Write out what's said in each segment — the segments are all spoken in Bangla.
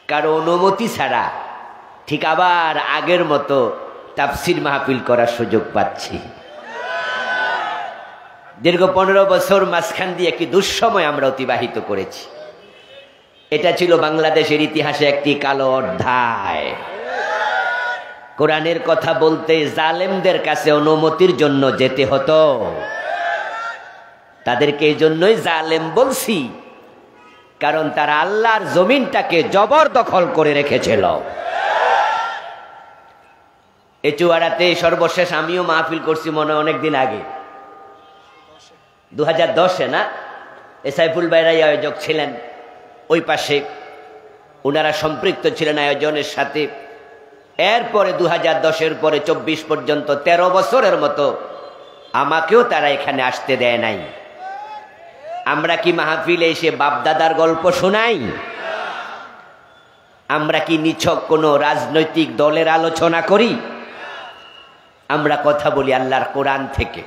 কারো অনুমতি ছাড়া ঠিক আবার আগের মতো তাফসির মাহফিল করার সুযোগ পাচ্ছি। দীর্ঘ 15 বছর মাঝখান দিয়ে একটি দুঃসময় আমরা অতিবাহিত করেছি। এটা ছিল বাংলাদেশের ইতিহাসে একটি কালো অধ্যায়। কোরআনের কথা বলতে জালেমদের কাছে অনুমতির জন্য যেতে হতো। তাদেরকে এই জন্যই জালেম বলছি, কারণ তারা আল্লাহর জমিনটাকে জবরদখল করে রেখেছিল। এই চুয়াড়াতে সর্বশেষ আমিও মাহফিল করছি মনে অনেকদিন আগে, 2010-এ না? সাইফুল ভাইরাই আয়োজক ছিলেন, ওই পাশে ওনারা সম্পৃক্ত ছিলেন আয়োজনের সাথে। এরপরে 2010-এর পরে 24 পর্যন্ত 13 বছরের মতো আমাকেও তারা এখানে আসতে দেয় নাই। আমরা কি মাহফিলে এসে বাপদাদার গল্প শোনাই? আমরা কি নিছক কোনো রাজনৈতিক দলের আলোচনা করি? আমরা কথা বলি আল্লাহর কোরআন থেকে।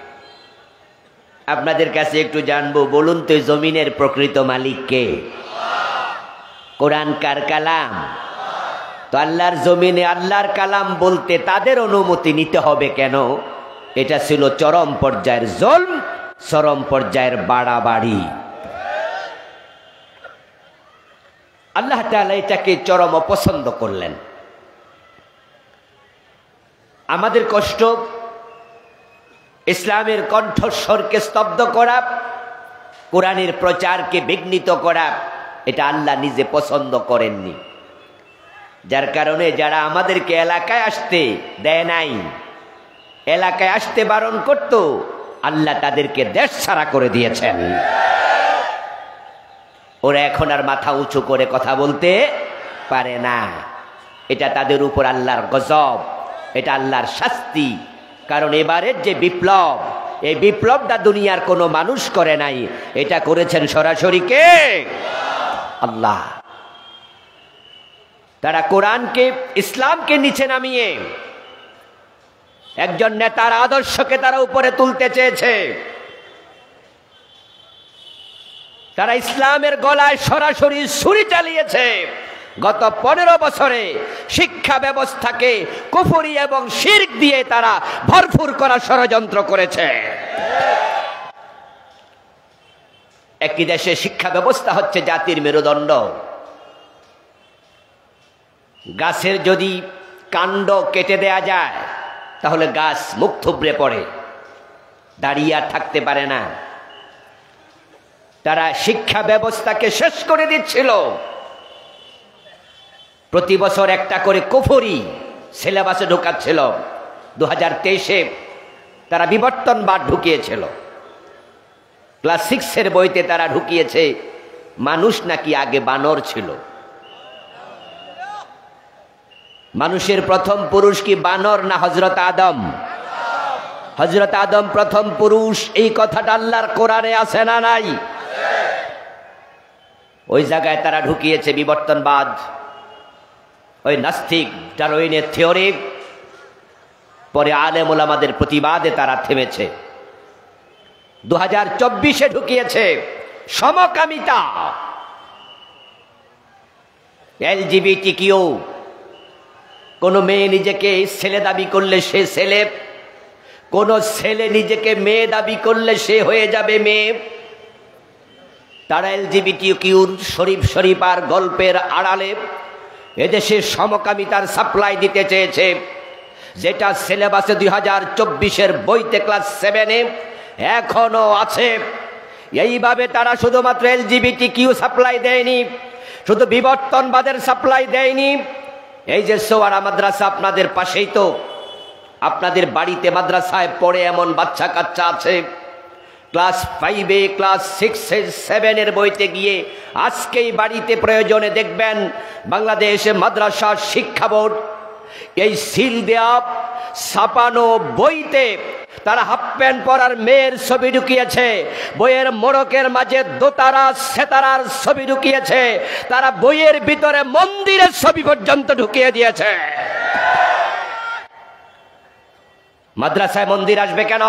আপনাদের কাছে একটু জানবো, বলুন তো জমিনের প্রকৃত মালিক কে? কোরআন কার কালাম? তো আল্লাহর জমিনে আল্লাহর কালাম বলতে তাদের অনুমতি নিতে হবে কেন? এটা ছিল চরম পর্যায়ের জুলম, চরম পর্যায়ের বাড়াবাড়ি। আল্লাহ তাআলা এটাকে চরম অপছন্দ করলেন। আমাদের কষ্ট ইসলামের কণ্ঠস্বরকে স্তব্ধ করা, কোরআনের প্রচারকে বিঘ্নিত করা, এটা আল্লাহ নিজে পছন্দ করেননি। যার কারণে যারা আমাদেরকে এলাকায় আসতে দেয় নাই, এলাকায় আসতে বারণ করত, আল্লাহ তাদেরকে দেশ ছাড়া করে দিয়েছেন। ওরা এখন আর মাথা উঁচু করে কথা বলতে পারে না। এটা তাদের উপর আল্লাহর গজব, এটা আল্লাহর শাস্তি। কারণ এবারের যে বিপ্লব, এই বিপ্লবটা দুনিয়ার কোনো মানুষ করে নাই, এটা করেছেন সরাসরি কে? আল্লাহ। তারা কোরআনকে, ইসলামকে নিচে নামিয়ে একজন নেতার আদর্শকে তারা উপরে তুলতে চেয়েছে। তারা ইসলামের গলায় সরাসরি ছুরি চালিয়েছে। গত 15 বছরে শিক্ষা ব্যবস্থাকে কুফরি এবং শিরক দিয়ে তারা ভরপুর করার ষড়যন্ত্র করেছে। একই দেশে শিক্ষা ব্যবস্থা হচ্ছে জাতির মেরুদণ্ড। গাছের যদি কাণ্ড কেটে দেয়া যায় তাহলে গাছ মুখ থুবড়ে পড়ে, দাঁড়িয়ে আর থাকতে পারে না। তারা শিক্ষা ব্যবস্থাকে শেষ করে দিচ্ছিল। প্রতি বছর একটা করে কুফরি সিলেবাসে ঢুকাচ্ছিল। 2023-এ তারা বিবর্তনবাদ ঢুকিয়েছিল। ক্লাস 6-এর বইতে তারা ঢুকিয়েছে মানুষ নাকি আগে বানর ছিল। মানুষের প্রথম পুরুষ কি বানর না হযরত আদম? হযরত আদম প্রথম পুরুষ। এই কথাটা আল্লাহর কোরআনে আছে না নাই? ওই জায়গায় তারা ঢুকিয়েছে বিবর্তনবাদ, ওই নাস্তিক ডারউইনের থিওরি। পরে আলেম ওলামাদের প্রতিবাদে তারা থেমেছে। 2024-এ ঢুকিয়েছে সমকামিতা, এলজিবিটিকিউ। কোন মেয়ে নিজেকে ছেলে দাবি করলে সে ছেলে, কোন ছেলে নিজেকে মেয়ে দাবি করলে সে হয়ে যাবে মেয়ে। তারা এলজিবিটিকিউর শরীফ আর গল্পের আড়ালে এদেশে সমকামিতার সাপ্লাই দিতে চেয়েছে, যেটা সিলেবাসে 2024-এর বইতে ক্লাস 7-এ এখনো আছে। এইভাবে তারা শুধুমাত্র এলজিবিটিকিউ সাপ্লাই দেয়নি, শুধু বিবর্তনবাদের সাপ্লাই দেয়নি। এই যে সোয়ারা মাদ্রাসা আপনাদের পাশেই, তো আপনাদের বাড়িতে মাদ্রাসায় পড়ে এমন বাচ্চা কাচ্চা আছে ক্লাস 5-এ, ক্লাস 6-এ, 7-এর বইতে গিয়ে আজকেই বাড়িতে প্রয়োজনে দেখবেন বাংলাদেশ মাদ্রাসা শিক্ষা বোর্ড এই সিল দেয়া ছাপানো বইতে তারা হাফ প্যান্ট পরার মেয়ের ছবি ঢুকিয়েছে, বইয়ের মোড়কের মাঝে দোতারা সেতারার ছবি ঢুকিয়েছে, তারা বইয়ের ভিতরে মন্দিরের ছবি পর্যন্ত ঢুকিয়ে দিয়েছে। মাদ্রাসায় মন্দির আসবে কেন?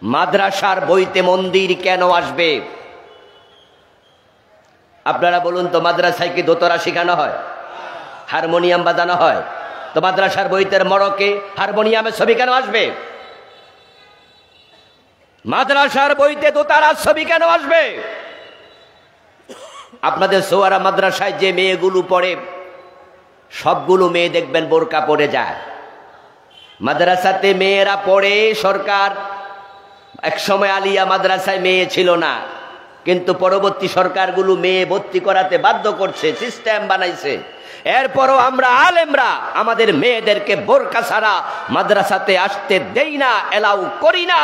মাদ্রাসার বইতে মন্দির কেন আসবে? আপনারা বলুন তো, মাদ্রাসায় কি দোতরা শেখানো হয়, হারমোনিয়াম বাজানো হয়? তো মাদ্রাসার বইতের মড়কে হারমোনিয়ামের ছবি কেন আসবে? মাদ্রাসার বইতে দোতারার ছবি কেন আসবে? আপনাদের সোয়ারা মাদ্রাসায় যে মেয়েগুলো পড়ে, সবগুলো মেয়ে দেখবেন বোরকা পরে যায়। মাদ্রাসাতে মেয়েরা পড়ে, সরকার একসময় আলিয়া মাদ্রাসায় মেয়ে ছিল না, কিন্তু পরবর্তী সরকারগুলো মেয়ে ভর্তি করাতে বাধ্য করছে, সিস্টেম বানাইছে। এরপরও আমরা আলেমরা আমাদের মেয়েদেরকে বোরকা ছাড়া মাদ্রাসাতে আসতে দেই না, এলাউ করি না।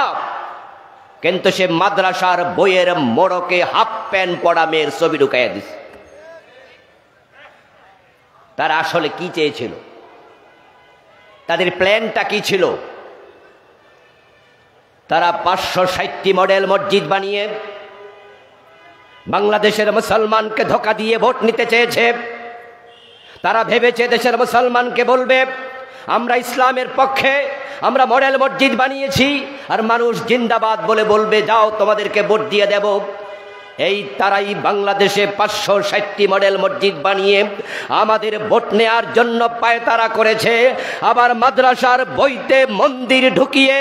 কিন্তু সে মাদ্রাসার বইয়ের মোড়কে হাফ প্যান্ট পরা মেয়ের ছবি ঢুকাইয়া দিছে। তারা আসলে কি চেয়েছিল? তাদের প্ল্যানটা কি ছিল? তারা 560টি মডেল মসজিদ বানিয়ে বাংলাদেশের মুসলমানকে ধোঁকা দিয়ে ভোট নিতে চেয়েছে। তারা ভেবেছে দেশের মুসলমানকে বলবে আমরা ইসলামের পক্ষে, আমরা মডেল মসজিদ বানিয়েছি, আর মানুষ জিন্দাবাদ বলে বলবে যাও তোমাদেরকে ভোট দিয়ে দেব। এই তারাই বাংলাদেশে 560টি মডেল মসজিদ বানিয়ে আমাদের ভোট নেওয়ার জন্য পায়তারা করেছে। আবার মাদ্রাসার বইতে মন্দির ঢুকিয়ে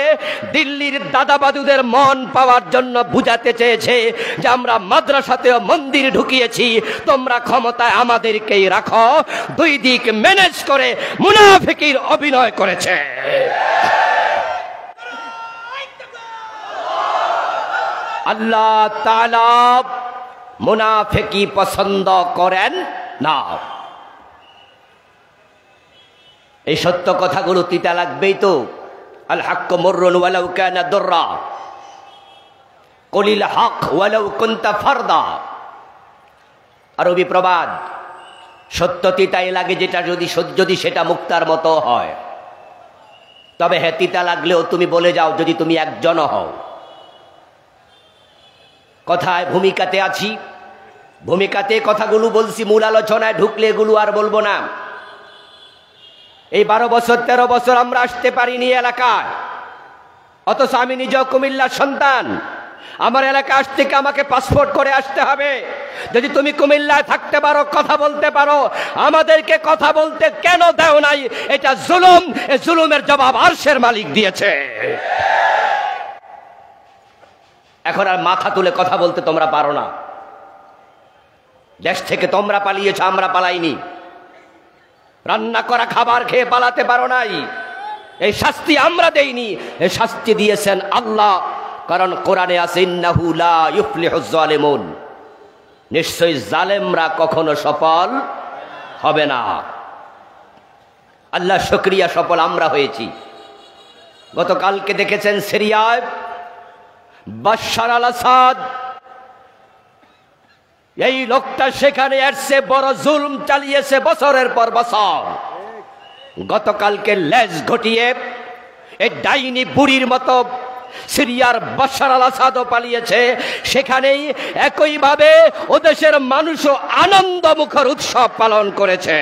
দিল্লির দাদাবাদুদের মন পাওয়ার জন্য বুঝাতে চেয়েছে যে আমরা মাদ্রাসাতেও মন্দির ঢুকিয়েছি, তোমরা ক্ষমতায় আমাদেরকেই রাখো। দুই দিক ম্যানেজ করে মুনাফিকির অভিনয় করেছে। আল্লাহ তাআলা মুনাফিকি পছন্দ করেন না। এই সত্য কথাগুলো তিতা লাগবেই তো। আল হাক্কু মুররুন ওয়ালাউ কানা দুররা, কুলিল হক ওয়ালাউ কুনতা ফারদা। আরবি প্রবাদ, সত্য তিতাই লাগে যেটা যদি সেটা মুক্তার মতো হয়। তবে হ্যাঁ, তিতা লাগলেও তুমি বলে যাও যদি তুমি একজন হও। কথায় ভূমিকাতে আছি, ভূমিকাতে কথাগুলো বলছি, মূল আলোচনায় ঢুকলে এগুলো আর বলবো না। এই 12 বছর 13 বছর আমরা আসতে পারিনি এলাকায়, অথচ আমি নিজেও কুমিল্লার সন্তান। আমার এলাকায় আসতে আমাকে পাসপোর্ট করে আসতে হবে। যদি তুমি কুমিল্লায় থাকতে পারো, কথা বলতে পারো, আমাদেরকে কথা বলতে কেন দেও নাই? এটা জুলুম। এই জুলুমের জবাব আরশের মালিক দিয়েছে। এখন আর মাথা তুলে কথা বলতে তোমরা পারো না। দেশ থেকে তোমরা পালিয়েছ, আমরা পালাইনি। রান্না করা খাবার খেয়ে পালাতে পারো নাই। এই শাস্তি আমরা দেইনি, এই শাস্তি দিয়েছেন আল্লাহ। কারণ কোরআনে আছে ইন্নাহু লা ইউফলিহুজ জালিমুন, নিশ্চয়ই জালেমরা কখনো সফল হবে না। আল্লাহ শুকরিয়া, সফল আমরা হয়েছি। গতকালকে দেখেছেন সিরিয়ায় বাশার আল আসাদ, এই লোকটা সেখানে এসে বড় জুলুম চালিয়েছে বছরের পর বছর। গতকালকে লেজ ঘটিয়ে এই ডাইনি বুড়ির মতো সিরিয়ার বাশার আল আসাদও পালিয়েছে। সেখানেই একইভাবে ও দেশের মানুষও আনন্দ মুখর উৎসব পালন করেছে।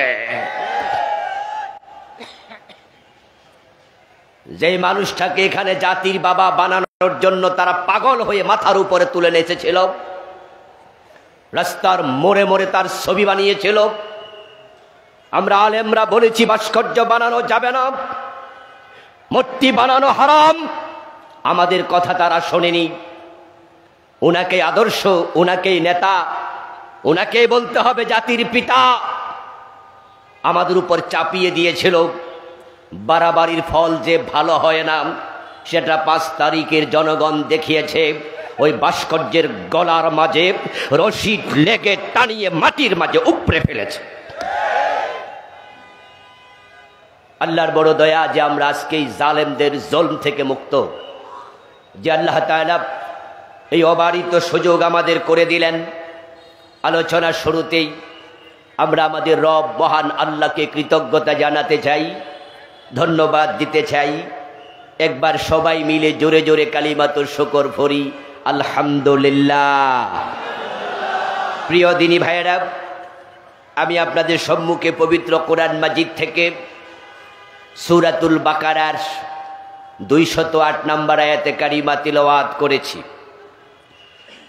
যে মানুষটাকে এখানে জাতির বাবা বানানোর জন্য তারা পাগল হয়ে মাথার উপরে তুলে নেচেছিল, রাস্তার মোড়ে মোড়ে তার ছবি বানিয়েছিল। আমরা আলেমরা বলেছি ভাস্কর্য বানানো যাবে না, মূর্তি বানানো হারাম। আমাদের কথা তারা শোনেনি। উনাকে আদর্শ, উনাকেই নেতা, উনাকেই বলতে হবে জাতির পিতা, আমাদের উপর চাপিয়ে দিয়েছিল। বাড়াবাড়ির ফল যে ভালো হয় না সেটা 5 তারিখের জনগণ দেখিয়েছে। ওই ভাস্কর্যের গলার মাঝে রশি লেগে টানিয়ে মাটির মাঝে উপড়ে ফেলেছে। আল্লাহর বড় দয়া যে আমরা আজকে এই জালেমদের জুলম থেকে মুক্ত, যে আল্লাহ তাআলা এই অবারিত সুযোগ আমাদের করে দিলেন। আলোচনার শুরুতেই আমরা আমাদের রব মহান আল্লাহকে কৃতজ্ঞতা জানাতে চাই, ধন্যবাদ দিতে চাই। একবার সবাই মিলে জোরে জোরে কালিমাতুশ শুকর পড়ি, আলহামদুলিল্লাহ। প্রিয় দিনী ভাইয়েরা, আমি আপনাদের সম্মুখে পবিত্র কোরআন মাজিদ থেকে সূরাতুল বাকারার 208 নম্বর আয়াতে কারিমা তিলাওয়াত করেছি।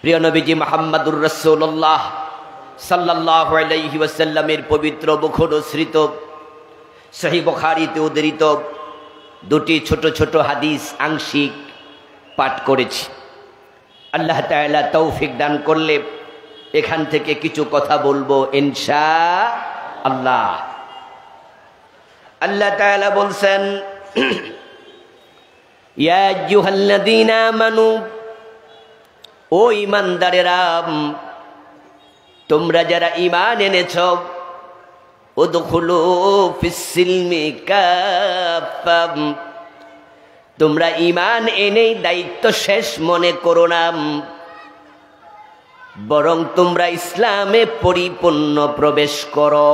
প্রিয় নবীজি মুহাম্মদুর রাসূলুল্লাহ সাল্লাল্লাহু আলাইহি ওয়াসাল্লামের পবিত্র মুখোদ্ধৃত সহিহ বুখারীতে উদ্ধৃত দুটি ছোট ছোট হাদিস আংশিক পাঠ করেছি। আল্লাহ তাআলা তৌফিক দান করলে এখান থেকে কিছু কথা বলবো ইনশাআল্লাহ। আল্লাহ তাআলা বলছেন, ইয়া আইয়ুহাল্লাযীনা আমানু, ও ঈমানদারেরা, তোমরা যারা ঈমান এনেছো, উদখুলু ফিস-সিলমি কাফা, তোমরা ঈমান এনেই দায়িত্ব শেষ মনে করো না, বরং তোমরা ইসলামে পরিপূর্ণ প্রবেশ করো।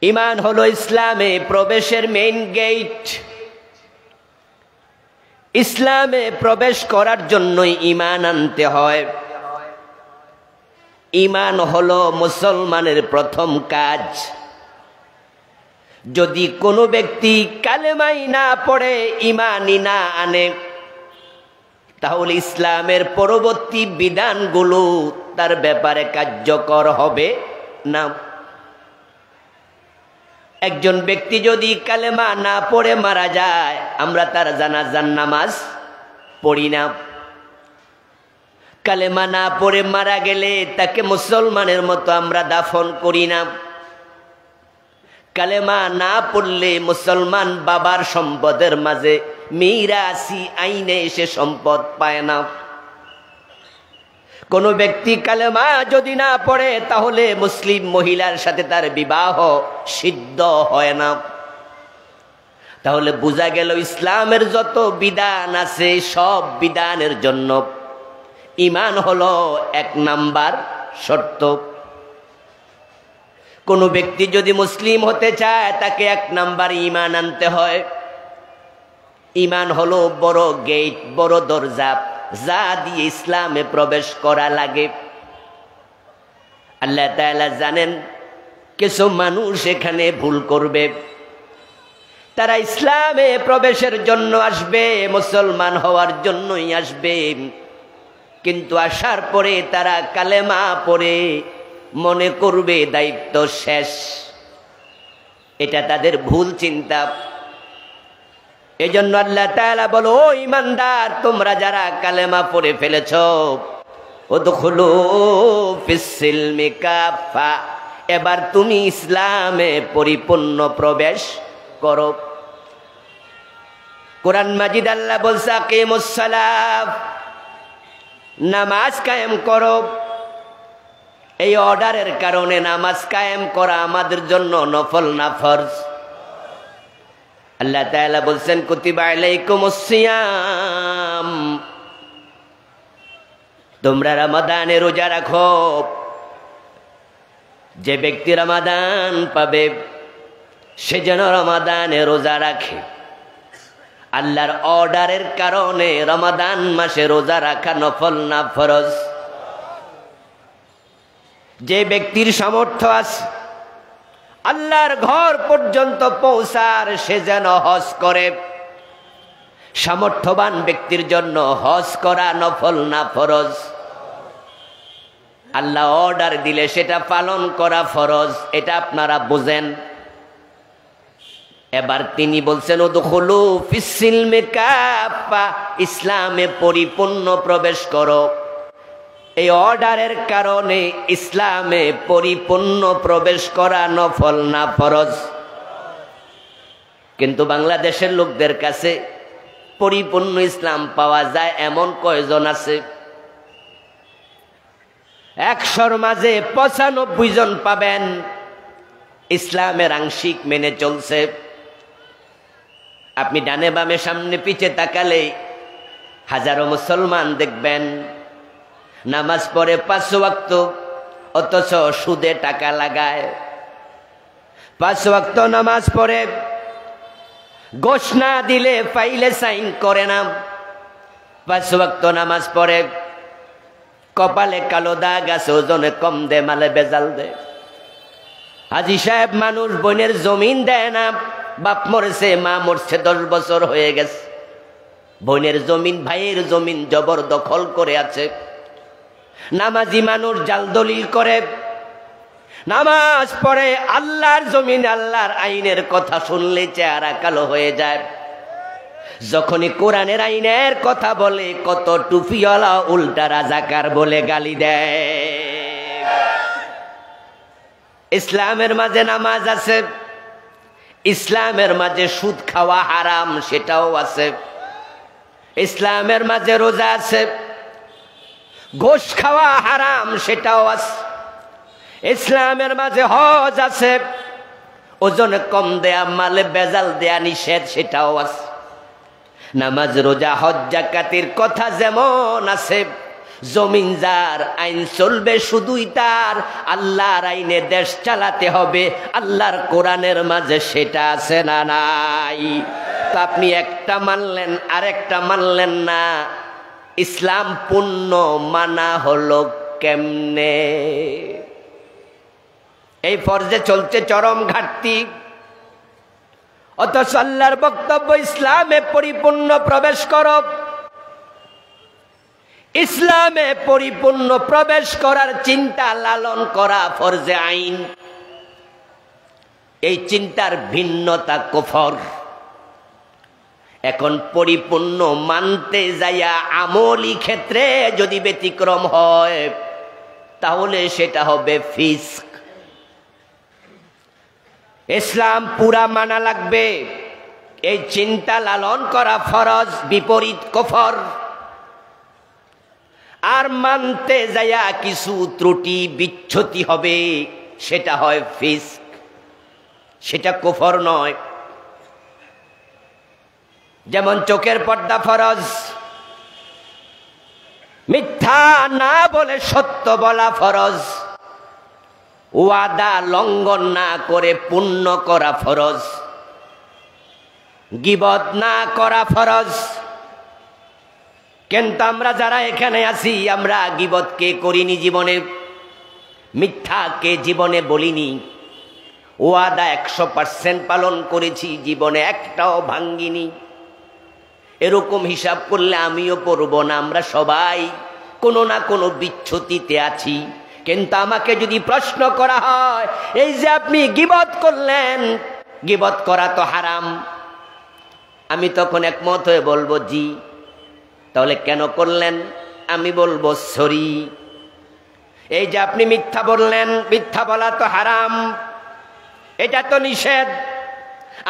ঈমান হলো ইসলামে প্রবেশের মেইন গেট। ইসলামে প্রবেশ করার জন্যই ঈমান আনতে হয়। ঈমান হলো মুসলমানের প্রথম কাজ। যদি কোনো ব্যক্তি কালেমাই না পড়ে, ঈমানই না আনে, তাহলে ইসলামের পরবর্তী বিধানগুলো তার ব্যাপারে কার্যকর হবে না। একজন ব্যক্তি যদি কালেমা না পড়ে মারা যায়, আমরা তার জানাজার নামাজ পড়ি না। কালেমা না পড়ে মারা গেলে তাকে মুসলমানের মতো আমরা দাফন করি না। কালেমা না পড়লে মুসলমান বাবার সম্পদের মাঝে মিরাসি আইনে এসে সম্পদ পায় না। কোন ব্যক্তি কালেমা যদি না পড়ে, তাহলে মুসলিম মহিলার সাথে তার বিবাহ সিদ্ধ হয় না। তাহলে বোঝা গেল ইসলামের যত বিধান আছে সব বিধানের জন্য ঈমান হলো 1 নাম্বার শর্ত। কোন ব্যক্তি যদি মুসলিম হতে চায়, তাকে 1 নাম্বার ঈমান আনতে হয়। ঈমান হলো বড় গেট, বড় দরজা, যা দিয়ে ইসলামে প্রবেশ করা লাগে। আল্লাহ তাআলা জানেন কিছু মানুষ এখানে ভুল করবে। তারা ইসলামে প্রবেশের জন্য আসবে, মুসলমান হওয়ার জন্যই আসবে, কিন্তু আসার পরে তারা কালেমা পড়ে মনে করবে দায়িত্ব শেষ। এটা তাদের ভুল চিন্তা। এজন্য আল্লাহ তাআলা বলো, ও ঈমানদার, তোমরা যারা কালেমা পড়ে ফেলেছো, উদখুলু ফিস-সিলমি কাফা, এবার তুমি ইসলামে পরিপূর্ণ প্রবেশ করো। কোরআন মাজিদ আল্লাহ বলছে, আকিমুস সালাত, নামাজ কায়েম করো। এই অর্ডারের কারণে নামাজ কায়েম করা আমাদের জন্য নফল না ফরজ। আল্লাহ তাআলা বলছেন, কুতিবা আলাইকুমুস সিয়াম, তোমরা রমাদানে রোজা রাখো। যে ব্যক্তি রমাদান পাবে সে যেন রমাদানে রোজা রাখে। আল্লাহর অর্ডারের কারণে রমাদান মাসে রোজা রাখা নফল না ফরজ। যে ব্যক্তির সামর্থ্য আছে আল্লাহর ঘর পর্যন্ত পৌঁছার, সে যেন হজ করে। সামর্থ্যবান ব্যক্তির জন্য হজ করা নফল না ফরজ। আল্লাহ অর্ডার দিলে সেটা পালন করা ফরজ, এটা আপনারা বুঝেন। এবার তিনি বলছেন, উদখুলু ফিস-সিলমি কাফা, ইসলামে পরিপূর্ণ প্রবেশ করো। এই অর্ডারের কারণে ইসলামে পরিপূর্ণ প্রবেশ করা নফল না ফরজ। কিন্তু বাংলাদেশের লোকদের কাছে পরিপূর্ণ ইসলাম পাওয়া যায় এমন কয়জন আছে? 100র মাঝে 95 জন পাবেন ইসলামের আংশিক মেনে চলছে। আপনি ডানে বামে সামনে পিছে তাকালে হাজারো মুসলমান দেখবেন নামাজ পড়ে 5 ওয়াক্ত, অথচ সুদে টাকা লাগায়। 5 ওয়াক্ত নামাজ পড়ে, ঘোষ না দিলে ফাইলে সাইন করে না। 5 ওয়াক্ত নামাজ পড়ে, কপালে কালো দাগ আছে, ওজনে কম দে, মালে বেজাল দে। হাজি সাহেব মানুষ, বোনের জমিন দেয় না। বাপ মরেছে, মা মরছে, 10 বছর হয়ে গেছে, বোনের জমিন ভাইয়ের জমিন জবরদখল করে আছে। নামাজি মানুষ জাল দলিল করে, নামাজ পড়ে, আল্লাহর জমিন আল্লাহর আইনের কথা শুনলে চেহারা কালো হয়ে যায়। যখনই কোরআনের আইনের কথা বলে কত টুপিওয়ালা উল্টা রাজাকার বলে গালি দেয়। ইসলামের মাঝে নামাজ আছে, ইসলামের মাঝে সুদ খাওয়া হারাম সেটাও আছে, ইসলামের মাঝে রোজা আছে, ঘুষ খাওয়া হারাম সেটাও আছে, ইসলামের মাঝে হজ আছে, ওজনে কম দেয়া মালে বেজাল দেয়া নিষেধ সেটাও আছে। নামাজ রোজা হজ যাকাতের কথা যেমন আছে, জমিন যার আইন চলবে শুধুই তার, আল্লাহর আইনে দেশ চালাতে হবে আল্লাহর কোরআনের মাঝে, সেটা আছে না নাই? তো আপনি একটা মানলেন আরেকটা মানলেন না, ইসলাম পূর্ণ মানা হলো কেমনে? এই ফরজে চলছে চরম ঘাটতি, অথচ আল্লাহর বক্তব্য ইসলামে পরিপূর্ণ প্রবেশ করো। ইসলামে পরিপূর্ণ প্রবেশ করার চিন্তা লালন করা ফরজে আইন, এই চিন্তার ভিন্নতা কুফর। এখন পরিপূর্ণ মানতে যাইয়া আমলি ক্ষেত্রে যদি ব্যতিক্রম হয় তাহলে সেটা হবে ফিস্ক। ইসলাম পুরা মানা লাগবে, এই চিন্তা লালন করা ফরজ, বিপরীত কুফর। আর মানতে যাইয়া কিছু ত্রুটি বিচ্ছুতি হবে সেটা হয় ফিস্ক, সেটা কুফর নয়। যেমন চোখের পর্দা ফরজ, মিথ্যা না বলে সত্য বলা ফরজ, ওয়াদা লঙ্ঘন না করে পূর্ণ করা ফরজ, গীবত না করা ফরজ। কিন্তু আমরা যারা এখানে আছি আমরা গীবতকে করিনি জীবনে, মিথ্যাকে জীবনে বলিনি, ওয়াদা 100% পালন করেছি, জীবনে একটাও ভাঙ্গিনি। এরকম হিসাব করলে আমিও পড়ব না, আমরা সবাই কোনো না কোনো বিচ্ছুতিতে আছি। কিন্তু আমাকে যদি প্রশ্ন করা হয়, এই যে আপনি গীবত করলেন, গীবত করা তো হারাম, আমি তখন একমত হয়ে বলবো জি। তাহলে কেন করলেন? আমি বলবো সরি। এই যে আপনি মিথ্যা বললেন, মিথ্যা বলা তো হারাম, এটা তো নিষেধ,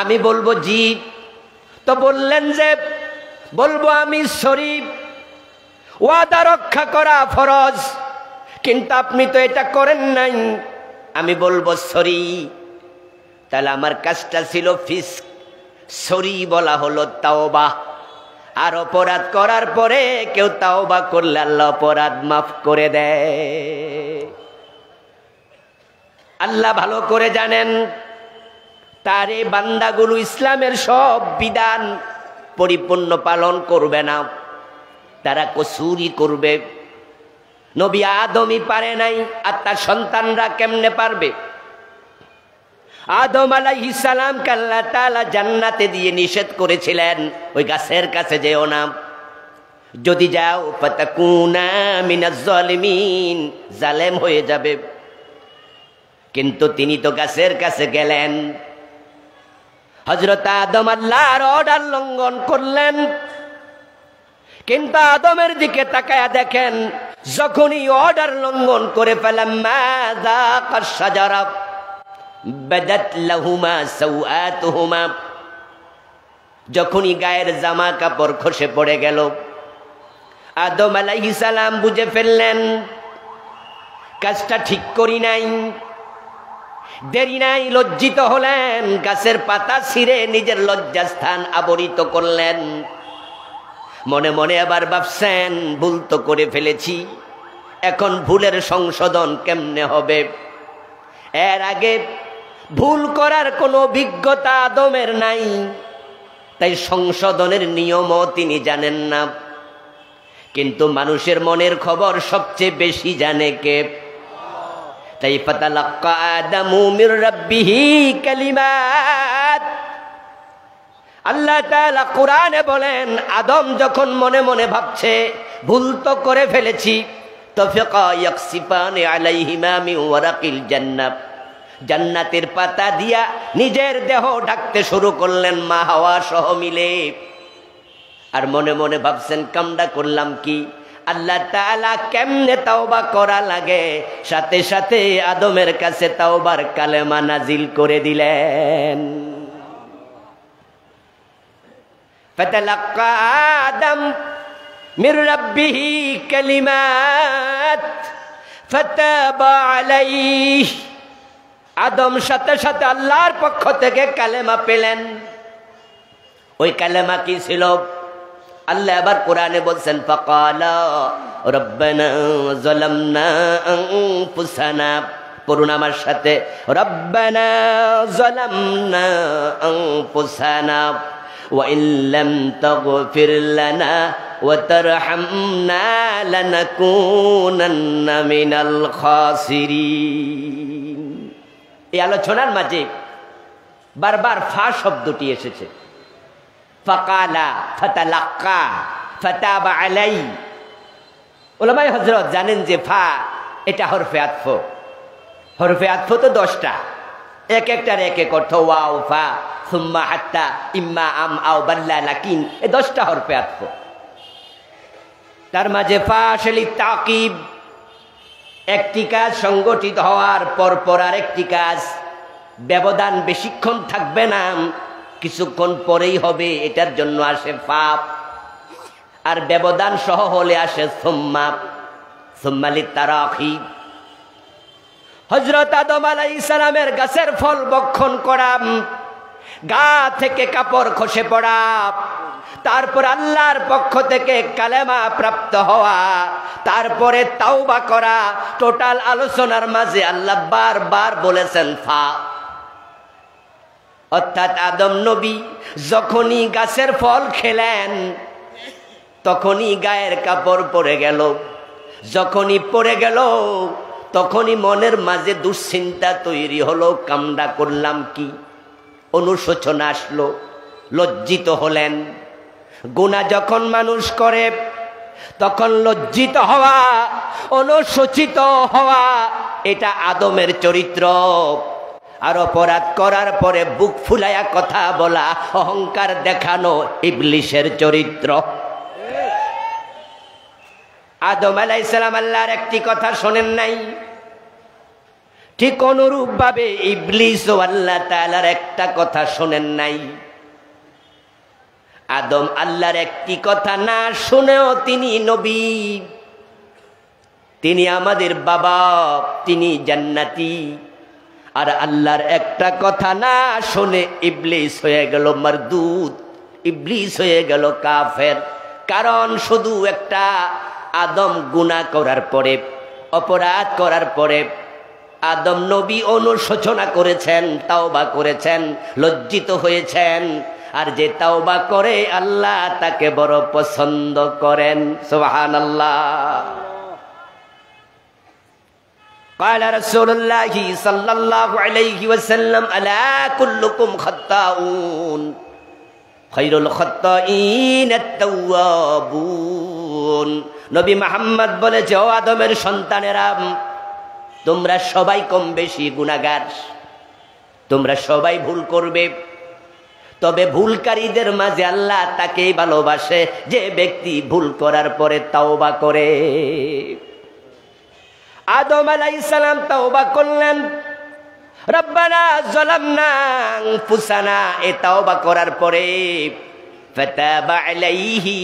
আমি বলবো জি। তো বললেন যে, বলবো আমি সরি। ওয়াদা রক্ষা করা ফরজ, কিন্তু আপনি তো এটা করেন নাই, আমি বলবো সরি। তাহলে আমার কাজটা ছিল ফিস্ক, সরি বলা হলো তাওবা। আর অপরাধ করার পরে কেউ তাওবা করলে আল্লাহ অপরাধ মাফ করে দেয়। আল্লাহ ভালো করে জানেন তার এই বান্দাগুলো ইসলামের সব বিধান পরিপূর্ণ পালন করবে না, তারা কসুরি করবে। নবী আদমই পারে নাই, আর তার সন্তানরা কেমনে পারবে? আদম আলাইহিস সালামকে আল্লাহ তাআলা জান্নাতে দিয়ে নিষেধ করেছিলেন, ওই গাছের কাছে যেও না, যদি যাও ফাতাকুনা মিনাজ জালিমিন, জালেম হয়ে যাবে। কিন্তু তিনি তো গাছের কাছে গেলেন। হযরত আদম আল্লাহর অর্ডার লঙ্ঘন করলেন, কিন্তু আদমের দিকে তাকায়া দেখেন, যখনই অর্ডার লঙ্ঘন করে ফেলেন, মাযা কাশজারা বাদাত লাহুমা সাওআতুহুমা, যখনই গায়ের জামা কাপড় খসে পড়ে গেল, আদম আলাইহিস সালাম বুঝে ফেললেন কাজটা ঠিক করি নাই। দেরি নাই, লজ্জিত হলেন, গাছের পাতা ছিঁড়ে নিজের লজ্জাস্থান আবরিত করলেন। মনে মনে আবার ভাবছেন, ভুল তো করে ফেলেছি, এখন ভুলের সংশোধন কেমনে হবে? এর আগে ভুল করার কোনো অভিজ্ঞতা আদমের নাই, তাই সংশোধনের নিয়মও তিনি জানেন না। কিন্তু মানুষের মনের খবর সবচেয়ে বেশি জানে কে? তাই ফাতালাক্কা আদামু মির রাব্বিহি কালিমাত, আল্লাহ তাআলা কোরআনে বলেন, আদম যখন মনে মনে ভাবছে ভুল তো করে ফেলেছি, তাফিকা ইয়াকসিফানি আলাইহিমা মিন ওয়ারাকিল জান্নাহ, জান্নাতের পাতা দিয়া নিজের দেহ ঢাকতে শুরু করলেন মা হাওয়া সহ মিলে। আর মনে মনে ভাবছেন কামটা করলাম কি, আল্লাহ তাআলা কেমনে তাওবা করা লাগে, সাথে সাথে আদমের কাছে তাওবার কালেমা নাজিল করে দিলেন। ফাতালাক্কা আদম মির রাব্বিহি কালিমাত ফাতাবা আলাইহি, আদম সাথে সাথে আল্লাহর পক্ষ থেকে কালেমা পেলেন। ওই কালেমা কি ছিল? আল্লাহ আবার কোরআনে বলছেন ফাকালা রব্বানা যালামনা আনফুসানা, পড়ুন আমার সাথে, রব্বানা যালামনা আনফুসানা ওয়া ইন লাম তাগফির লানা ওয়া তারহামনা লানাকুনান্না মিনাল খাসিরিন। এই আলোচনার মাঝে বারবার ফা শব্দটি এসেছে। ফাকালা, ফাতালাক্কা, ফাতাবা আলাই। উলামায়ে হযরত জানেন যে ফা এটা হরফে আতফ। হরফে আতফ তো 10টা, এক একটার এক এক অর্থ। ওয়াও, ফা, সুম্মা, হাত্তা, ইম্মা, আম, আও, বাল্লা, লাকিন, এই 10টা হরফে আতফ। তার মাঝে ফা আসলে তাকিব, একটি কাজ সংগঠিত হওয়ার পর পর আরেকটি কাজ, ব্যবধান বেশিক্ষণ থাকবে না, কিছুক্ষণ পরেই হবে, এটার জন্য আসে ফা। আর ব্যবধান সহ হলে আসে সুম্মা, সুম্মা লিতারাখি। হযরত আদম আলাইহিস সালামের গাছের ফল ভক্ষণ করা, গা থেকে কাপড় খসে পড়া, তারপর আল্লাহর পক্ষ থেকে কালেমা প্রাপ্ত হওয়া, তারপরে তাওবা করা, টোটাল আলোচনার মাঝে আল্লাহ বারবার বলেছেন ফা। অর্থাৎ আদম নবী যখনই গাছের ফল খেলেন তখনই গায়ের কাপড় পরে গেল, যখনই পরে গেল তখনই মনের মাঝে দুশ্চিন্তা তৈরি হলো, কামডা করলাম কি। অনুশোচনা আসলো, লজ্জিত হলেন। গুনাহ যখন মানুষ করে তখন লজ্জিত হওয়া, অনুশোচিত হওয়া, এটা আদমের চরিত্র। আর অপরাধ করার পরে বুক ফুলাইয়া কথা বলা, অহংকার দেখানো ইবলিশের চরিত্র। আদম আলাইহিস সালাম আল্লাহর একটি কথা শোনেন নাই, ঠিক অনুরূপ ভাবে ইবলিসও আল্লাহ তাআলার একটা কথা শোনেন নাই। আদম আল্লাহর একটি কথা না শুনেও তিনি নবী, তিনি আমাদের বাবা, তিনি জান্নাতি। আর আল্লাহর একটা কথা না শুনে ইবলিস হয়ে গেল মারদুদ, ইবলিস হয়ে গেল কাফের। কারণ শুধু একটা আদম গুনাহ করার পরে, অপরাধ করার পরে আদম নবী অনুশোচনা করেছেন, তাওবা করেছেন, লজ্জিত হয়েছেন। আর যে তাওবা করে আল্লাহ তাকে বড় পছন্দ করেন। সুবহানাল্লাহ। قال رسول الله صلى الله عليه وسلم ألا كلكم خطاؤون خير الخطائين التوابون। নবী মুহাম্মদ বলেছে, ও আদমের সন্তানেরা, তোমরা সবাই কম বেশি গুনাহগার, তোমরা সবাই ভুল করবে, তবে ভুলকারীদের মাঝে আল্লাহ তাকেই ভালোবাসে যে ব্যক্তি ভুল করার পরে তাওবা করে। আদম আলাইহিস সালাম তাওবা করলেন, রব্বানা যালামনা আনফুসানা, এ তাওবা করার পরে ফাতাবা আলাইহি,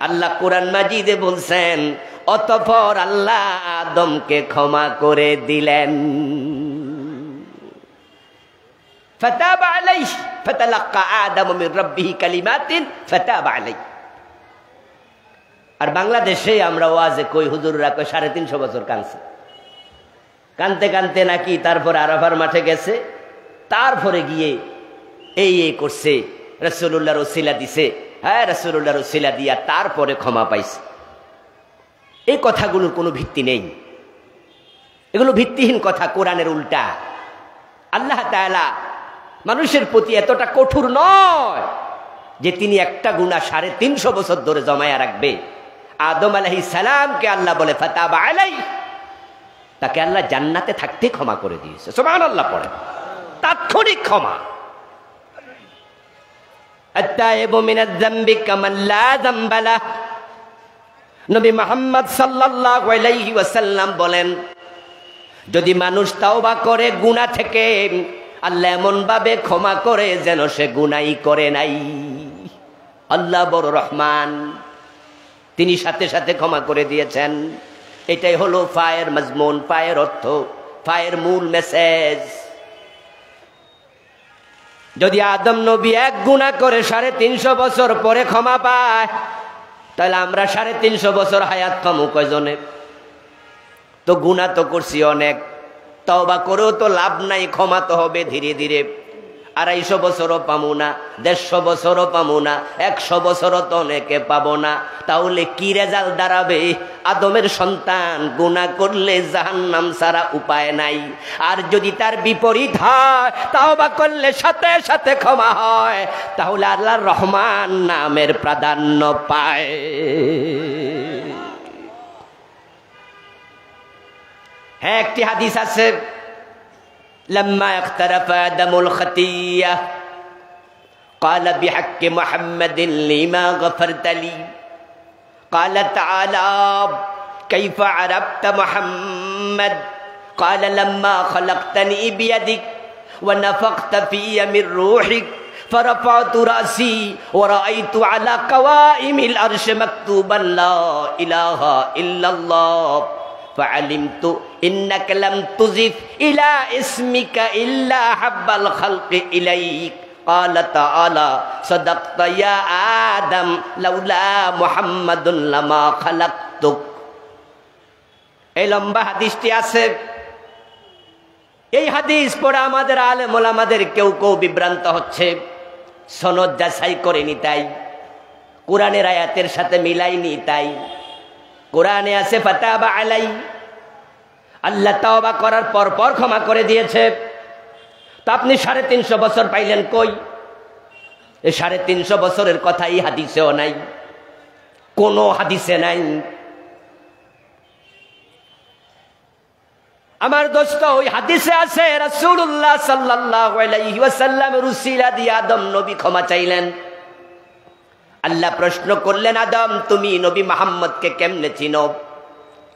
আল্লাহ কোরআন মাজিদে বলছেন, অতঃপর আল্লাহ আদমকে ক্ষমা করে দিলেন। ফাতাবা আলাইহি ফাতালাক্কা আদম মির রাব্বিহি কালিমাতিন ফাতাবা আলাইহি। আর বাংলাদেশে আমরা ওয়াজে কই, হুজুররা কই 350 বছর কাঁদছে, কানতে কানতে নাকি তারপরে আরাফার মাঠে গেছে, তারপরে গিয়ে এই করছে, রাসূলুল্লাহর ওসিলা দিছে, হ্যাঁ রাসূলুল্লাহর ওসিলা দিয়া তারপরে ক্ষমা পাইছে। এই কথাগুলোর কোনো ভিত্তি নেই, এগুলো ভিত্তিহীন কথা, কোরআনের উল্টা। আল্লাহ তাআলা মানুষের প্রতি এতটা কঠোর নয় যে তিনি একটা গুনাহ 350 বছর ধরে জমায়া রাখবে। আদম আলাইহিস সালামকে আল্লাহ বলে ফাতাবা আলাই, তাকে আল্লাহ জান্নাতে থাকতে ক্ষমা করে দিয়েছে। সুবহানাল্লাহ পড়ে, তাৎক্ষণিক ক্ষমা। আত-তাইবু মিনাজ যামবি কামান লা যামবা লাহ। নবী মুহাম্মদ সাল্লাল্লাহু আলাইহি ওয়াসাল্লাম বলেন, যদি মানুষ তাওবা করে গুনাহ থেকে, আল্লাহ এমন ভাবে ক্ষমা করে যেন সে গুনাহই করে নাই। আল্লাহ বড় রহমান, তিনি সাথে সাথে ক্ষমা করে দিয়েছেন। এটাই হলো ফায়ের মাজমুন, ফায়ের অর্থ, ফায়ের মূল মেসেজ। যদি আদম নবী এক গুনাহ করে 350 বছর পরে ক্ষমা পায়, তাহলে আমরা 350 বছর হায়াত পাবো কয়জনে? তো গুনাহ তো করছি অনেক, তওবা করেও তো লাভ নাই, ক্ষমা তো হবে ধীরে ধীরে। 250 বছরও পাবো না, 150 বছরও পাবো না, 100 বছরও তো অনেকে পাবো না। তাহলে কি রেজাল্ট দাঁড়াবে? আদমের সন্তান গুনাহ করলে জাহান্নাম ছাড়া উপায় নাই। আর যদি তার বিপরীত হয়, তাওবা করলে সাথে সাথে ক্ষমা হয়, তাহলে আল্লাহর রহমান নামের প্রাধান্য পায়। হ্যাঁ, একটি হাদিস আছে, لما اقترف آدم الخطية قال بحق محمد لما غفرت لي قال تعالى كيف عرفت محمد قال لما خلقتني بيدك ونفخت في من روحك فرفعت رأسي ورأيت على قوائم العرش مكتوبا لا إله إلا الله فعلمت إنك لم تضف إلى اسمك إلا حب الخلق إليك قال تعالى صدقت يا آدم لولا محمد لما خلقتك। এই লম্বা হাদিসটি আছে। এই হাদিস পড়ে আমাদের আলেম ওলামাদের কেউ কেউ বিভ্রান্ত হচ্ছে, সনদ যাচাই করেনি তাই, কোরআনের আয়াতের সাথে মিলাইনি তাই। কোরআনে আছে ফাতাবা আলাই, আল্লাহ তাওবা করার পর পর ক্ষমা করে দিয়েছে। তো আপনি 350 বছর পাইলেন কই? এই 350 বছরের কথাই হাদিসেও নাই, কোন হাদিসে নাই। আমার দোস্ত, ওই হাদিসে আছে রাসূলুল্লাহ সাল্লাল্লাহু আলাইহি ওয়াসাল্লামের উসিলা দিয়ে আদম নবী ক্ষমা চাইলেন। আল্লাহ প্রশ্ন করলেন, আদম তুমি নবী মুহাম্মদকে কেমনে চিনো?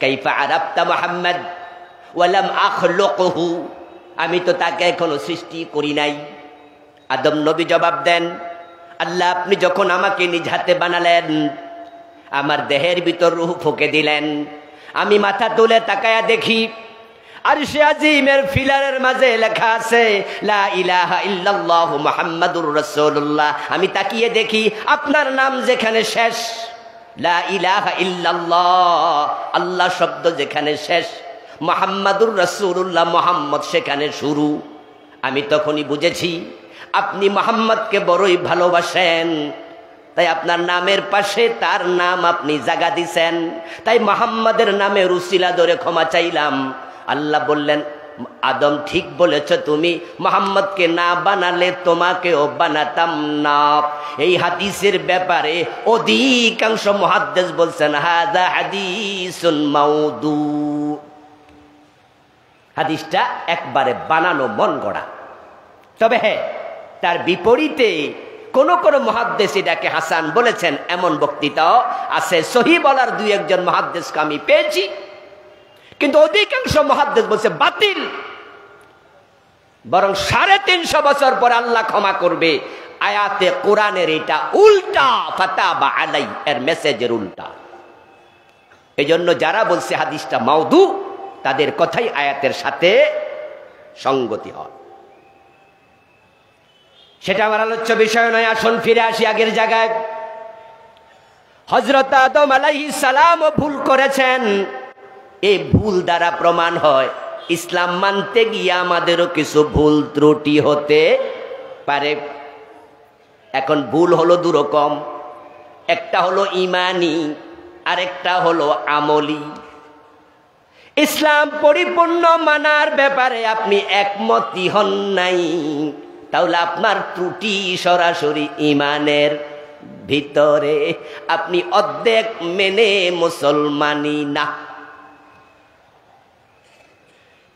কাইফা আরাফতা মুহাম্মদ ওয়ালাম আখলুকহু, আমি তো তাকে এখনো সৃষ্টি করি নাই। আদম নবী জবাব দেন, আল্লাহ আপনি যখন আমাকে নিজ হাতে বানালেন, আমার দেহের ভিতর রূহ ফুঁকে দিলেন, আমি মাথা তুলে তাকায়া দেখি আরশে আজিমের ফিলারের মাঝে লেখা আছে লা ইলাহা ইল্লাল্লাহু মুহাম্মাদুর রাসূলুল্লাহ। আমি তাকিয়ে দেখি আপনার নাম যেখানে শেষ, লা ইলাহা ইল্লাল্লাহ আল্লাহ শব্দ যেখানে শেষ, মুহাম্মাদুর রাসূলুল্লাহ মুহাম্মদ সেখানে শুরু। আমি তখনই বুঝেছি আপনি মুহাম্মদকে বড়ই ভালোবাসেন, তাই আপনার নামের পাশে তার নাম আপনি জায়গা দিছেন। তাই মুহাম্মাদের নামে উসিলা ধরে ক্ষমা চাইলাম। আল্লাহ বললেন, আদম ঠিক বলেছ, তুমি মুহাম্মদকে না বানালে তোমাকেও বানাতাম না। এই হাদিসের ব্যাপারে অধিকাংশ মুহাদ্দিস বলছেন হাযা হাদিসুন মাউদু, হাদিসটা একবারে বানানো, মন গড়া। তবে হ্যাঁ, তার বিপরীতে কোন কোন মুহাদ্দিস এটাকে হাসান বলেছেন, এমন বক্তৃতাও আছে। সহিহ বলার 2-1 মুহাদ্দিসকে আমি পেয়েছি, কিন্তু অধিকাংশ মুহাদ্দিস বলছে বাতিল। বরং 350 বছর পর আল্লাহ ক্ষমা করবে, আয়াতে কোরআনের এটা উল্টা, ফাতাবা আলাই এর মেসেজের উল্টা। এজন্য যারা বলছে হাদিসটা মাউদু, তাদের কথাই আয়াতের সাথে সঙ্গতি হয়। সেটা আমার আলোচ্য বিষয় নয়। আসুন ফিরে আসি আগের জায়গায়। হযরত আদম আলাইহিস সালাম ভুল করেছেন, এই ভুল দ্বারা প্রমাণ হয় ইসলাম মানতে গিয়ে আমাদেরও কিছু ভুল ত্রুটি হতে পারে। এখন ভুল হলো দুরকম, একটা হলো ইমানি, আরেকটা হলো আমলি। ইসলাম পরিপূর্ণ মানার ব্যাপারে আপনি একমতই হন নাই, তাহলে আপনার ত্রুটি সরাসরি ইমানের ভিতরে আপনি অর্ধেক মেনে মুসলমানই না।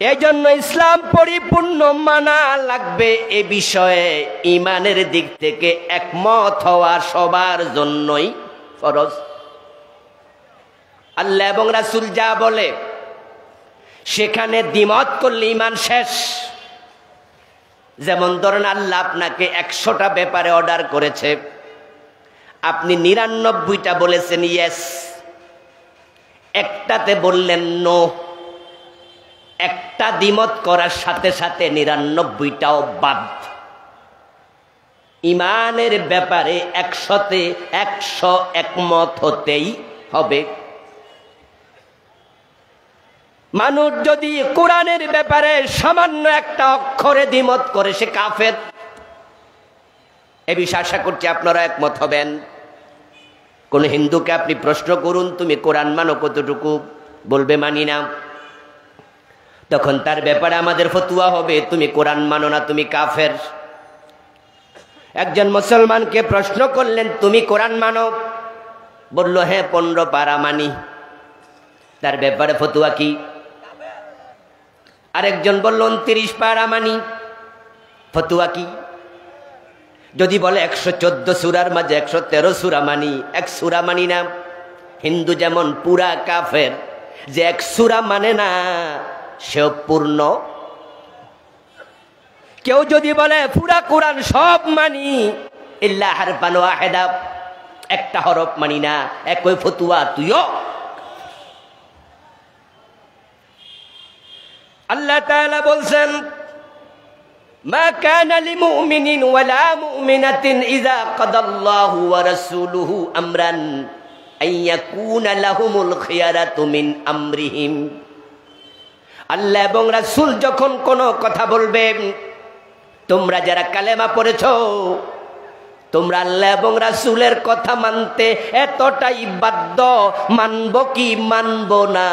এজন্য ইসলাম পরিপূর্ণ মানা লাগবে। এ বিষয়ে ঈমানের দিক থেকে একমত হওয়া সবার জন্যই ফরজ। আল্লাহ এবং রাসূল যা বলে সেখানে দ্বিমত করলে ঈমান শেষ। যেমন ধরেন আল্লাহ আপনাকে 100টা ব্যাপারে অর্ডার করেছে, আপনি 99টা বলেছেন ইয়েস, একটাতে বললেন নো, একটা দ্বিমত করার সাথে সাথে 99টাও বাদ। ঈমানের ব্যাপারে 100তে 100 একমত হতেই হবে। মানুষ যদি কোরআনের ব্যাপারে সামান্য একটা অক্ষরে দ্বিমত করে সে কাফের। এ বিষয়ে আশা করছি আপনারা একমত হবেন। কোন হিন্দুকে আপনি প্রশ্ন করুন, তুমি কোরআন মানো কতটুকু? বলবে মানি না। তখন তার ব্যাপারে আমাদের ফতোয়া হবে, তুমি কোরআন মানো না, তুমি কাফের। একজন মুসলমানকে প্রশ্ন করলেন, তুমি কোরআন মানো? বলল হ্যাঁ 15 পারা মানি। তার ব্যাপারে ফতোয়া কি? আরেকজন বলল 29 পারা মানি, ফতোয়া কি? যদি বলে 114 সূরার মাঝে 113 সূরা মানি, 1 সূরা মানি না। হিন্দু যেমন পুরা কাফের, যে 1 সূরা মানে না সেও পূর্ণ। কেউ যদি বলে পুরা কোরআন সব মানি ইল্লা হারফান ওয়াহিদা, একটা হরফ মানি না, একই ফতোয়া তুইও। আল্লাহ তাআলা বলছেন, মা কানা লিমুমিনিন ওয়ালা মুমিনাতিন ইযা কাদাল্লাহু ওয়া রাসূলুহু আমরান আইয়াকুনা লাহুমুল খিয়ারাতু মিন আমরিহিম। আল্লাহ এবং রাসূল যখন কোনো কথা বলবেন, তোমরা যারা কালেমা পড়েছো, তোমরা আল্লাহ এবং রাসূলের কথা মানতে এতটাই বাধ্য, মানব কি মানব না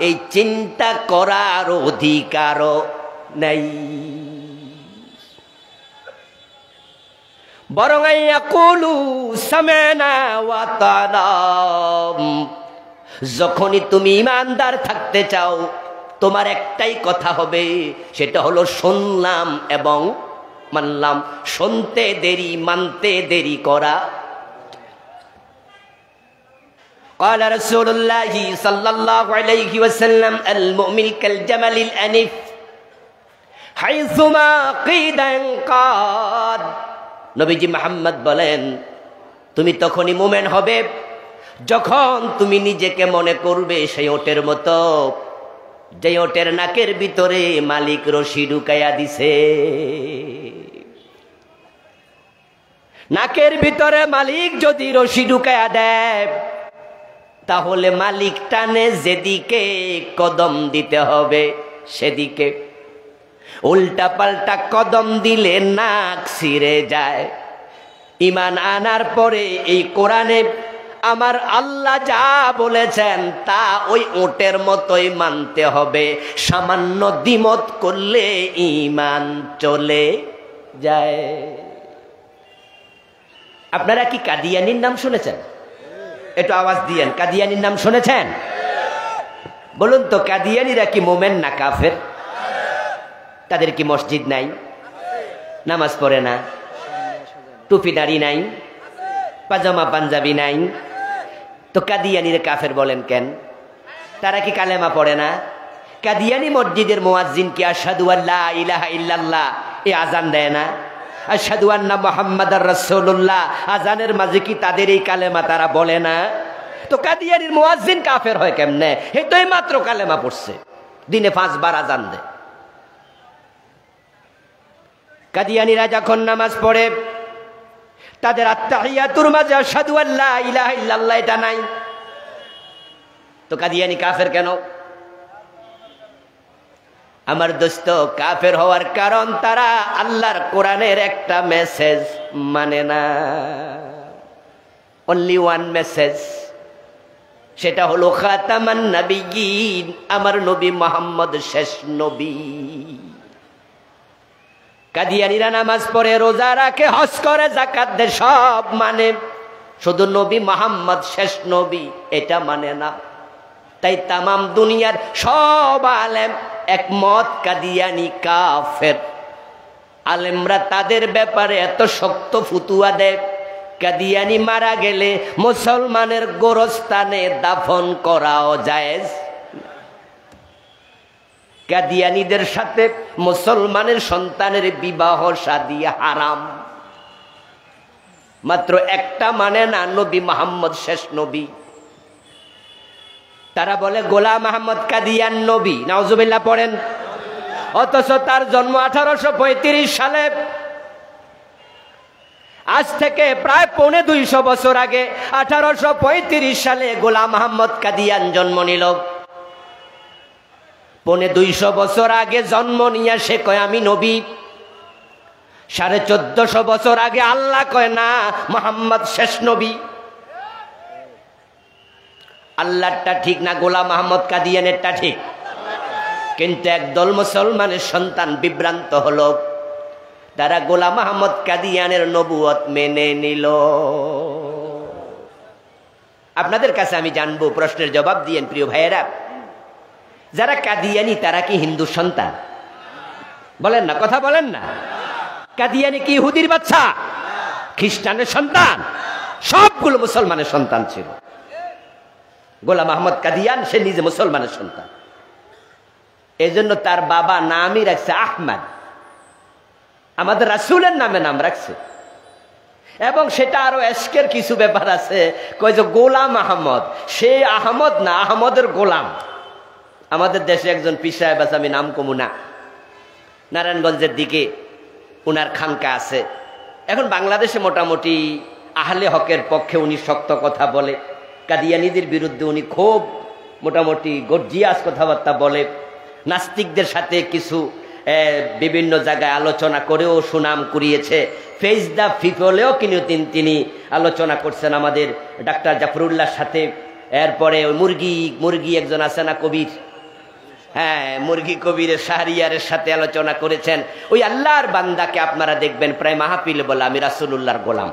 এই চিন্তা করার অধিকারও নাই। বরং ইয়াকুলু সামি'না ওয়া আতা'না, যখনই তুমি ঈমানদার থাকতে চাও তোমার একটাই কথা হবে, সেটা হলো শুনলাম এবং মানলাম। শুনতে দেরি, মানতে দেরি করা। قال رسول الله صلى الله عليه وسلم المؤمن كالجمل الأنف حيثما قيد انقاد। নবীজি মুহাম্মদ বলেন, তুমি তখনই মুমিন হবে যখন তুমি নিজেকে মনে করবে সেই ওটের মতো, যে ওটের নাকের ভিতরে মালিক রশি ঢুকাইয়া দিছে। নাকের ভিতরে মালিক যদি রশি ঢুকাইয়া দেয়, তাহলে মালিক টানে যেদিকে কদম দিতে হবে সেদিকে। উল্টা পাল্টা কদম দিলে নাক ছিঁড়ে যায়। ঈমান আনার পরে এই কোরআনে আমার আল্লাহ যা বলেছেন তা ওই ওটের মতোই মানতে হবে। সামান্য দ্বিমত করলে ঈমান চলে যায়। আপনারা কি কাদিয়ানির নাম শুনেছেন? একটু আওয়াজ দিয়েন, কাদিয়ানির নাম শুনেছেন? বলুন তো, কাদিয়ানিরা কি মোমেন না কাফের? তাদের কি মসজিদ নাই, নামাজ পড়ে না, টুপি দাড়ি নাই, পাজামা পাঞ্জাবি নাই? তো কাদিয়ানির কাফের বলেন কেন? তারা কি কালেমা পড়ে না? কাদিয়ানি মসজিদের মুয়াজ্জিন কি আশহাদু আল্লা ইলাহা ইল্লাল্লাহ এই আজান দেয় না? আশহাদু আন্না মুহাম্মাদার রাসূলুল্লাহ আজানের মাঝে কি তাদের এই কালেমা তারা বলে না? তো কাদিয়ানির মুয়াজ্জিন কাফের হয় কেমনে? এই তো মাত্র কালেমা পড়ছে, দিনে 5 বার আজান দেয়। কাদিয়ানিরা যখন নামাজ পড়ে তাদের আত্তাহিয়াতুর মাঝে আশহাদু আল্লা ইলাহা ইল্লাল্লাহ এটা নাই। তো কাদিয়ানি কাফের কেন? আমার দোস্ত, কাফের হওয়ার কারণ তারা আল্লাহর কোরআনের একটা মেসেজ মানে না। অনলি ওয়ান মেসেজ, সেটা হলো খাতামান নবিয়্যিন, আমার নবী মুহাম্মদ শেষ নবী। কাদিয়ানিরা নামাজ পড়ে, রোজা রাখে, হজ করে, যাকাত দেয়, সব মানে। শুধু নবী মুহাম্মদ শেষ নবী এটা মানে না। তাই তামাম দুনিয়ার সব আলেম একমত কাদিয়ানি কাফের। আলেমরা তাদের ব্যাপারে এত শক্ত ফতুয়া দেয়, কাদিয়ানি মারা গেলে মুসলমানের গোরস্থানে দাফন করাও জায়েজ। কাদিয়ানীদের সাথে মুসলমানের সন্তানের বিবাহ শাদী হারাম। মাত্র একটা মানে না, নবী মুহাম্মদ শেষ নবী। তারা বলে গোলাম আহমদ কাদিয়ান নবী, নাউজুবিল্লাহ পড়েন। অথচ তার জন্ম 1835 সালে। আজ থেকে প্রায় 250 বছর আগে 1835 সালে গোলাম আহমদ কাদিয়ান জন্ম নিল। 250 বছর আগে জন্ম নিয়ে সে কয় আমি নবী। 1450 বছর আগে আল্লাহ কয় না মুহাম্মদ শেষ নবী। আল্লাহটা ঠিক না, গোলাম আহমদ কাদিয়ানেরটা ঠিক। কিন্তু একদল মুসলমানের সন্তান বিভ্রান্ত হলো, তারা গোলাম আহমদ কাদিয়ানের নবুয়ত মেনে নিল। আপনাদের কাছে আমি জানবো, প্রশ্নের জবাব দিয়েন প্রিয় ভাইয়েরা, যারা কাদিয়ানি তারা কি হিন্দু সন্তান? বলেন না, কথা বলেন না। কাদিয়ানি কি ইহুদির বাচ্চা, খ্রিস্টানের সন্তান? সবগুলো মুসলমানের সন্তান ছিল। গোলাম আহমদ কাদিয়ান সে নিজে মুসলমানের সন্তান। এই জন্য তার বাবা নামই রাখছে আহমদ, আমাদের রাসূলের নামে নাম রাখছে। এবং সেটা আরো এশকের কিছু ব্যাপার আছে, কয় যে গোলাম আহমদ, সে আহমদ না, আহমদের গোলাম। আমাদের দেশে একজন পীর সাহেব আছে, আমি নাম কমু না, নারায়ণগঞ্জের দিকে উনার খানকা আছে। এখন বাংলাদেশে মোটামুটি আহলে হকের পক্ষে উনি শক্ত কথা বলে, কাদিয়ানীদের বিরুদ্ধে উনি খুব মোটামুটি গর্জিয়াস কথাবার্তা বলে। নাস্তিকদের সাথে কিছু বিভিন্ন জায়গায় আলোচনা করেও সুনাম কুড়িয়েছে। ফেজ দ্য পিপলেও তিনি আলোচনা করছেন আমাদের ডাক্তার জাফরুল্লাহর সাথে। এরপরে মুরগি একজন আছে না কবির, হ্যাঁ মুরগি কবিরের শাহরিয়ারের সাথে আলোচনা করেছেন। ওই আল্লাহর বান্দাকে আপনারা দেখবেন প্রায় মাহফিলে বলে আমি রাসূলুল্লাহর গোলাম।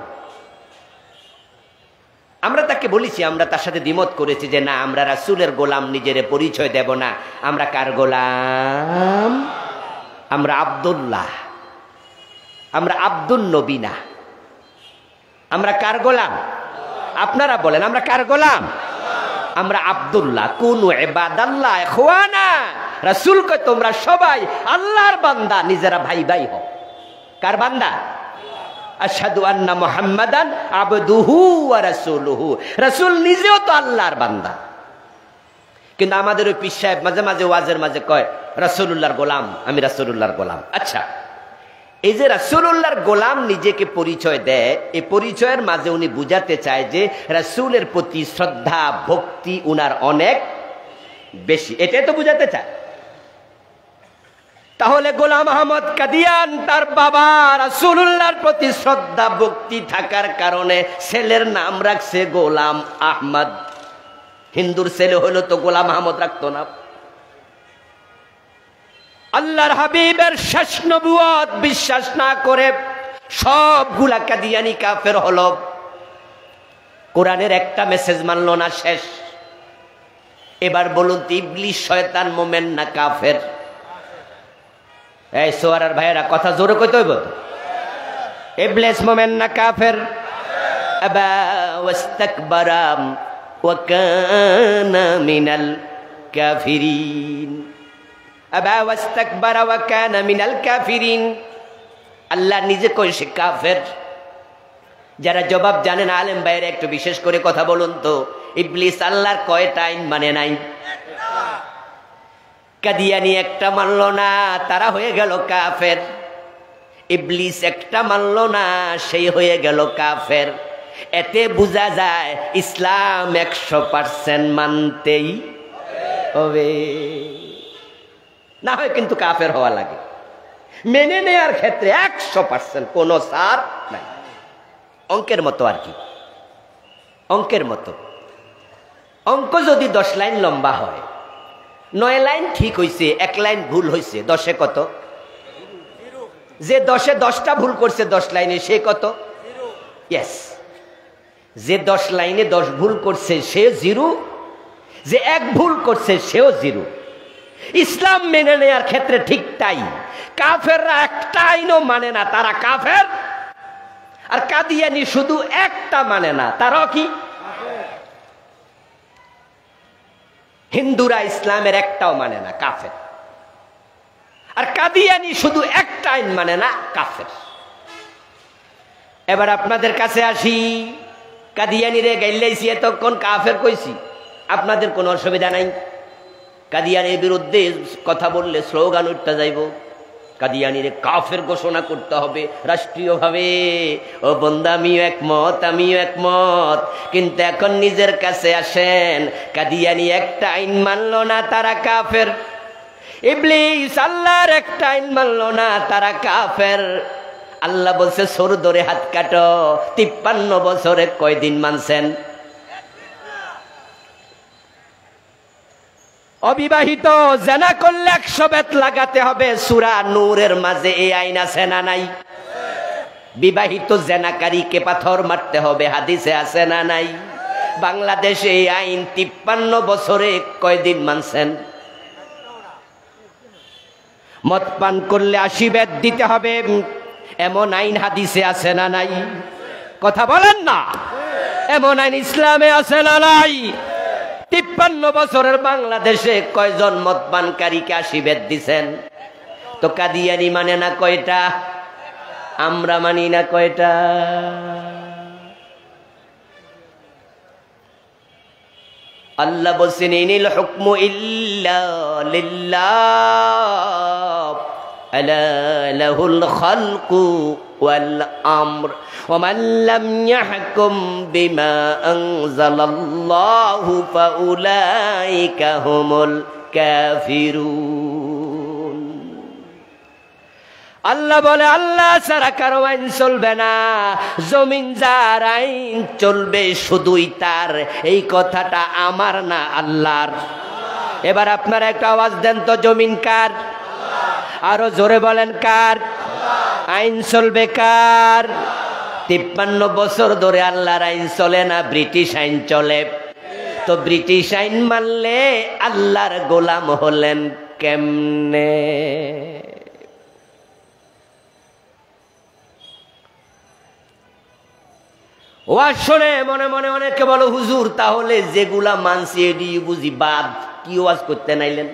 আমরা তাকে বলেছি, আমরা তার সাথে দ্বিমত করেছি যে না, আমরা রাসূলের গোলাম নিজের পরিচয় দেব না। আমরা কার গোলাম? আমরা আব্দুল্লাহ, আমরা আব্দুল নবী না। আমরা কার গোলাম? আপনারা বলেন আমরা কার গোলাম? আমরা আব্দুল্লাহ। কুনু ইবাদাল্লাহ ইখওয়ানা। রাসূল কয় তোমরা সবাই আল্লাহর বান্দা, নিজেরা ভাই ভাই হও। কার বান্দা? আশহাদু আন্না মুহাম্মাদান আবদুহু ওয়া রাসূলুহু। রাসূল নিজেও তো আল্লাহর বান্দা। কিন্তু আমাদের ওই পীর সাহেব মাঝে মাঝে ওয়াজের মাঝে কয় রাসূলুল্লাহর গোলাম, আমি রাসূলুল্লাহর গোলাম। আচ্ছা, এই যে রাসূলুল্লাহর গোলাম নিজেকে পরিচয় দেয়, এই পরিচয়ের মাঝে উনি বুঝাতে চায় যে রাসূলের প্রতি শ্রদ্ধা ভক্তি উনার অনেক বেশি, এটাই তো বুঝাতে চায়। তাহলে গোলাম আহমদ কাদিয়ান তার বাবা রাসূলুল্লাহর প্রতি শ্রদ্ধা ভক্তি থাকার কারণে ছেলের নাম রাখছে গোলাম আহমদ। হিন্দুর ছেলে হলো তো গোলাম আহমদ রাখতো না। আল্লাহর হাবিবের শেষ নবুয়ত বিশ্বাস না করে সবগুলা কাদিয়ানি কাফের হলো। কোরআনের একটা মেসেজ মানলো না, শেষ। এবার বলুন তো ইবলিস শয়তান মোমেন না কাফের? এই সোয়ারার ভাইয়েরা কথা জোরে কইতে হইব তো। ইবলিস মোমেন না কাফের? আবা ওয়াস্তাকবারা ওয়া কানা মিনাল কাফিরিন। আবা ওয়াস্তাকবারা ওয়া কানা মিনাল কাফিরিন। আল্লাহ নিজে কই সে কাফের। যারা জবাব জানেন আলেম ভাইয়েরা একটু বিশেষ করে কথা বলুন তো, ইবলিস আল্লাহর কয়টা আইন মানে নাই? কাদিয়ানি একটা মানলো না, তারা হয়ে গেল কাফের। ইবলিস একটা মানলো না, সেই হয়ে গেল কাফের। এতে বোঝা যায় ইসলাম 100% মানতেই হবে, না হয় কিন্তু কাফের হওয়া লাগে। মেনে নেওয়ার ক্ষেত্রে 100% কোনো ছাড় নাই। অঙ্কের মতো আর কি, অঙ্কের মতো। অঙ্ক যদি 10 লাইন লম্বা হয়, 9 লাইন ঠিক হয়েছে, 1 লাইন ভুল হয়েছে, 10-এ কত? যে 10-এ 10টা ভুল করছে 10 লাইনে, সে কত? ইয়েস। যে 10 লাইনে 10 ভুল করছে সে জিরো, যে 1 ভুল করছে সেও জিরো। ইসলাম মেনে নেওয়ার ক্ষেত্রে ঠিক তাই। কাফেররা একটা আইনও মানে না, তারা কাফের। আর কাদিয়ানি শুধু একটা মানে না, তারাও কি? হিন্দুরা ইসলামের একটাও মানে না, কাফের। আর কাদিয়ানি শুধু একটা আইন মানে না, কাফের। এবার আপনাদের কাছে আসি, কাদিয়ানি রে গাইলাইছি এতক্ষণ কাফের কইছি, আপনাদের কোনো অসুবিধা নাই? কাদিয়ানির বিরুদ্ধে কথা বললে স্লোগান উঠতে যাইব, কাদিয়ানিরে কাফের ঘোষণা করতে হবে রাষ্ট্রীয়ভাবে। ও বন্দা, আমিও একমত, আমিও একমত। কিন্তু এখন নিজের কাছে আসেন, কাদিয়ানি একটা আইন মানল না, তারা কাফের। ইবলিস আল্লাহর একটা আইন মানল না, তারা কাফের। আল্লাহ বলছে সর ধরে হাত কাটো। 53 বছরে কয়দিন মানছেন? অবিবাহিত জেনা করলে 100 বেত লাগাতে হবে, সূরা নূরের মাঝে এই আইন আছে না নাই? বিবাহিত জেনাকারীকে পাথর মারতে হবে, হাদিসে আছে না নাই? বাংলাদেশে এই আইন 53 বছরে কয়দিন মানছেন? মদ পান করলে 80 বেত দিতে হবে, এমন আইন হাদিসে আছে না নাই? কথা বলেন না, এমন আইন ইসলামে আছে না নাই? 53 বছরের বাংলাদেশে কয়জন মদ পানকারীকে 80 বেত দিছেন? তো কাদিয়ানি মানে না কয়টা? আমরা মানি না কয়টা? আল্লাহ বলছেন ইনিল হুকমু ইল্লা লিল্লাহ আলা লাহুল খালকু ওয়াল আমর ওয়া মান লাম ইয়াহকুম বিমা আনজালাল্লাহু ফাউলাইকা হুমুল কাফিরুন। আল্লাহ বলে আল্লাহ ছাড়া কারো আইন চলবে না, জমিন যার আইন চলবে শুধুই তার। এই কথাটা আমার না, আল্লাহর। এবার আপনারা একটা আওয়াজ দেন তো, জমিন কার? আরো জোরে বলেন, কার? আইন চলবে কার? 53 বছর ধরে আল্লাহর আইন চলে না, ব্রিটিশ আইন চলে। তো ব্রিটিশ আইন মানলে আল্লাহর গোলাম হলেন কেমনে? ওয়াজ শুনে মনে মনে অনেকে বলো, হুজুর তাহলে যেগুলা মানছি এডি বুঝি বাদ, কি ওয়াজ করতে নাইলেন?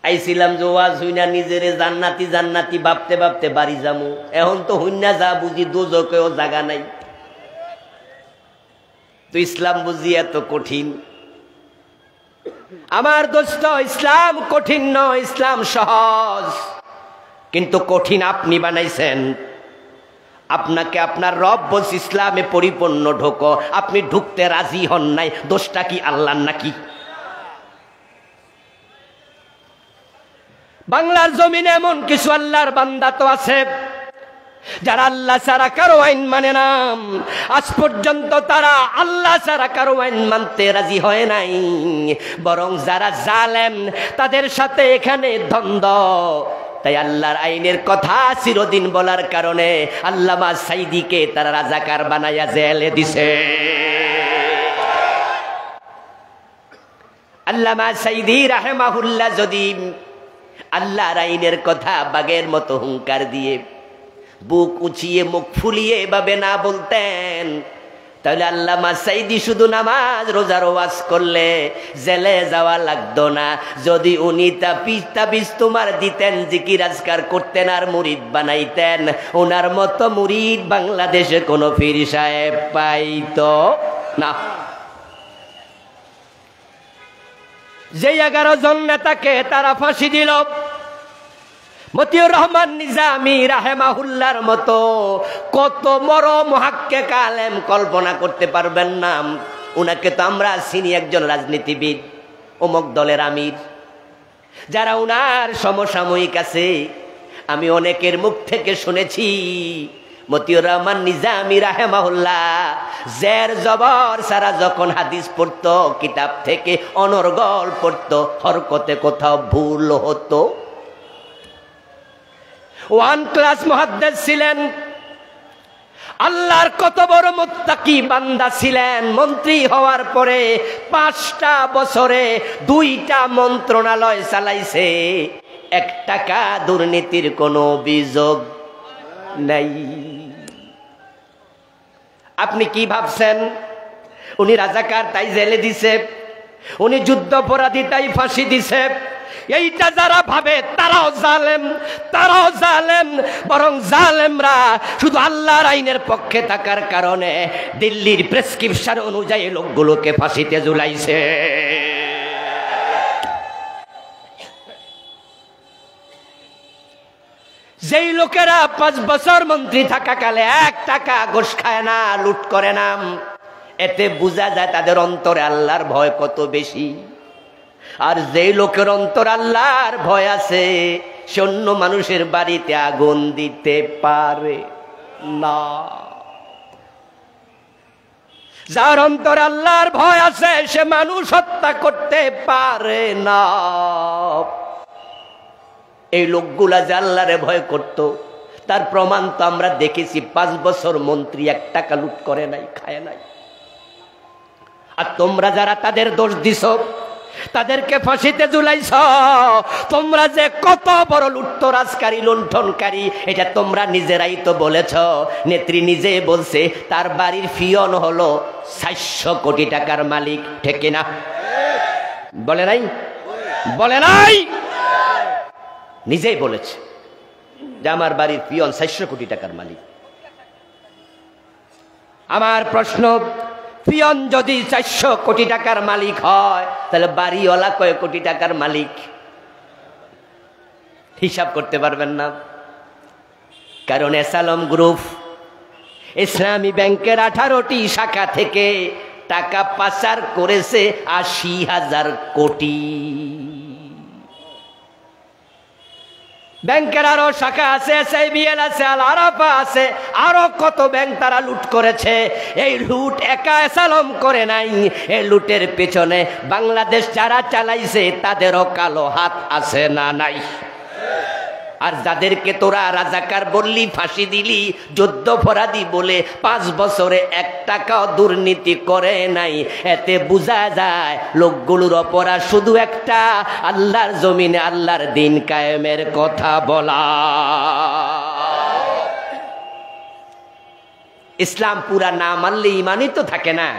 আইছিলাম যে ওয়াজ হইনা নিজেরে জান্নাতি জান্নাতি ভাবতে ভাবতে বাড়ি যামু, এখন তো হইনা যা বুঝি দোজকেও জায়গা নাই। তো ইসলাম বুঝি এত কঠিন? আমার দোস্ত, ইসলাম কঠিন নয়, ইসলাম সহজ। কিন্তু কঠিন আপনি বানাইছেন। আপনাকে আপনার রব বলছে ইসলামে পরিপূর্ণ ঢোকো, আপনি ঢুকতে রাজি হন নাই, দোষটা কি আল্লাহর নাকি? বাংলার জমিনে এমন কিছু আল্লাহর বান্দা তো আছে যারা আল্লাহ ছাড়া কারো আইন মানে না। আজ পর্যন্ত তারা আল্লাহ ছাড়া কারো আইন মানতে রাজি হয় নাই, বরং যারা জালেম তাদের সাথে এখানে দ্বন্দ্ব। তাই আল্লাহর আইনের কথা চিরদিন বলার কারণে আল্লামা সাইদিকে তারা রাজাকার বানাইয়া জেলে দিছে। আল্লামা সাইদি রাহিমাহুল্লাহ যদি আল্লাহর আইনের কথা বাগের মতো হুঙ্কার দিয়ে বুক উঁচিয়ে মুখ ফুলিয়ে এভাবে না বলতেন, তাহলে আল্লামা সাইদি শুধু নামাজ রোজার ওয়াজ করলে জেলে যাওয়া লাগতো না। যদি উনি তাবিজ তোমার দিতেন, জিকির আজকার করতেন আর মুরিদ বানাইতেন, ওনার মতো মুরিদ বাংলাদেশে কোনো পীর সাহেব পাইতো না। যে 11 জন নেতাকে তারা ফাঁসি দিল, মতিউর রহমান নিজামী রাহিমাহুল্লাহর মতো কত বড় মুহাক্কিক আলেম কল্পনা করতে পারবেন না। উনাকে তো আমরা চিনি একজন রাজনীতিবিদ, অমুক দলের আমির। যারা উনার সমসাময়িক আছে, আমি অনেকের মুখ থেকে শুনেছি মতিউর রহমান নিজামী রাহিমাহুল্লাহ জের জবর সারা যখন হাদিস পড়তো, কিতাব থেকে অনর্গল পড়তো, হরকতে কোথাও ভুল হতো। 1 ক্লাস মুহাদ্দিস ছিলেন। আল্লাহর কত বড় মুত্তাকি বান্দা ছিলেন, মন্ত্রী হওয়ার পরে 5টা বছরে 2টা মন্ত্রণালয় চালাইছে, 1 টাকা দুর্নীতির কোনো অভিযোগ নাই। আপনি কি ভাবছেন উনি রাজাকার তাই জেলে দিছে, উনি যুদ্ধাপরাধী তাই ফাঁসি দিছে? এইটা যারা ভাবে তারাও জালেম, তারাও জালেম। বরং জালেমরা শুধু আল্লাহর আইনের পক্ষে থাকার কারণে দিল্লির প্রেসক্রিপশন অনুযায়ী লোকগুলোকে ফাঁসিতে ঝুলাইছে। যেই লোকেরা 5 বছর মন্ত্রী থাকাকালে 1 টাকা ঘুষ খায় না, লুট করে না, এতে বোঝা যায় তাদের অন্তরে আল্লাহর ভয় কত বেশি। আর যেই লোকের অন্তর আল্লাহর ভয় আছে সে অন্য মানুষের বাড়িতে আগুন দিতে পারে না। যার অন্তর আল্লাহর ভয় আছে সে মানুষ হত্যা করতে পারে না। এই লোকগুলা যে আল্লাহরে ভয় করত তার প্রমাণ তো আমরা দেখেছি। 5 বছর মন্ত্রী 1 টাকা লুট করে নাই, খায় নাই। আর তোমরা যারা তাদের দোষ দিছ, তাদেরকে ফাঁসিতে ঝুলাইছ, তোমরা যে কত বড় লুটতরাজকারী, লুণ্ঠনকারী এটা তোমরা নিজেরাই তো বলেছ। নেত্রী নিজে বলছে তার বাড়ির পিয়ন হলো 400 কোটি টাকার মালিক, ঠিক কিনা? বলে নাই? বলে নাই? নিজেই বলেছে যে আমার বাড়ির পিয়ন 400 কোটি টাকার মালিক। আমার প্রশ্ন, পিয়ন যদি 400 কোটি টাকার মালিক হয় তাহলে বাড়িওয়ালা কয় কোটি টাকার মালিক? হিসাব করতে পারবেন না। কারণ এসালম গ্রুপ ইসলামী ব্যাংকের 18টি শাখা থেকে টাকা পাচার করেছে 80,000 কোটি। ব্যাংকের আরো শাখা আছে, SIBL আছে, আল আরাফা আছে, আরো কত ব্যাংক তারা লুট করেছে। এই লুট একা এসালম করে নাই, এই লুটের পেছনে বাংলাদেশ যারা চালাইছে তাদেরও কালো হাত আছে না নাই? আর যাদেরকে তোরা রাজাকার বললি, ফাঁসি দিলি, যুদ্ধাপরাধী বলে 5 বছরে 1 টাকাও দুর্নীতি করে নাই, এতে বোঝা যায় লোকগুলোর অপরাধ শুধু একটা, আল্লাহর জমিনে আল্লাহর দিন কায়েমের কথা বলা। ইসলাম পুরা না মানলে ইমানই তো থাকে না।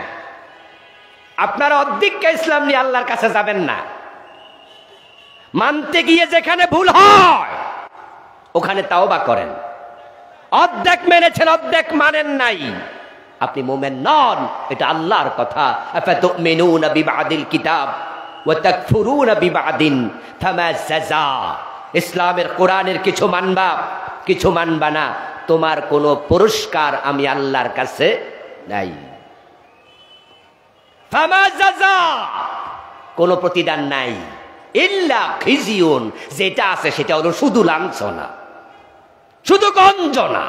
আপনারা অর্ধেকটা ইসলাম নিয়ে আল্লাহর কাছে যাবেন না। মানতে গিয়ে যেখানে ভুল হয় ওখানে তাওবা করেন। অর্ধেক মেনেছেন, অর্ধেক মানেন নাই, আপনি মুমিন নন, এটা আল্লাহর কথা। আফাতুমিনুনা বিবাদিল কিতাব ওয়া তাকফুরুনা বিবাদিন ফামা জাযা। ইসলামের কোরআনের কিছু মানবা, কিছু মানবা না, তোমার কোনো পুরস্কার আমি আল্লাহর কাছে নাই। ফামা জাযা, কোনো প্রতিদান নাই। ইল্লা খিজিউন, যেটা আছে সেটা হলো শুধু লাঞ্ছনা, শুধু গঞ্জনা।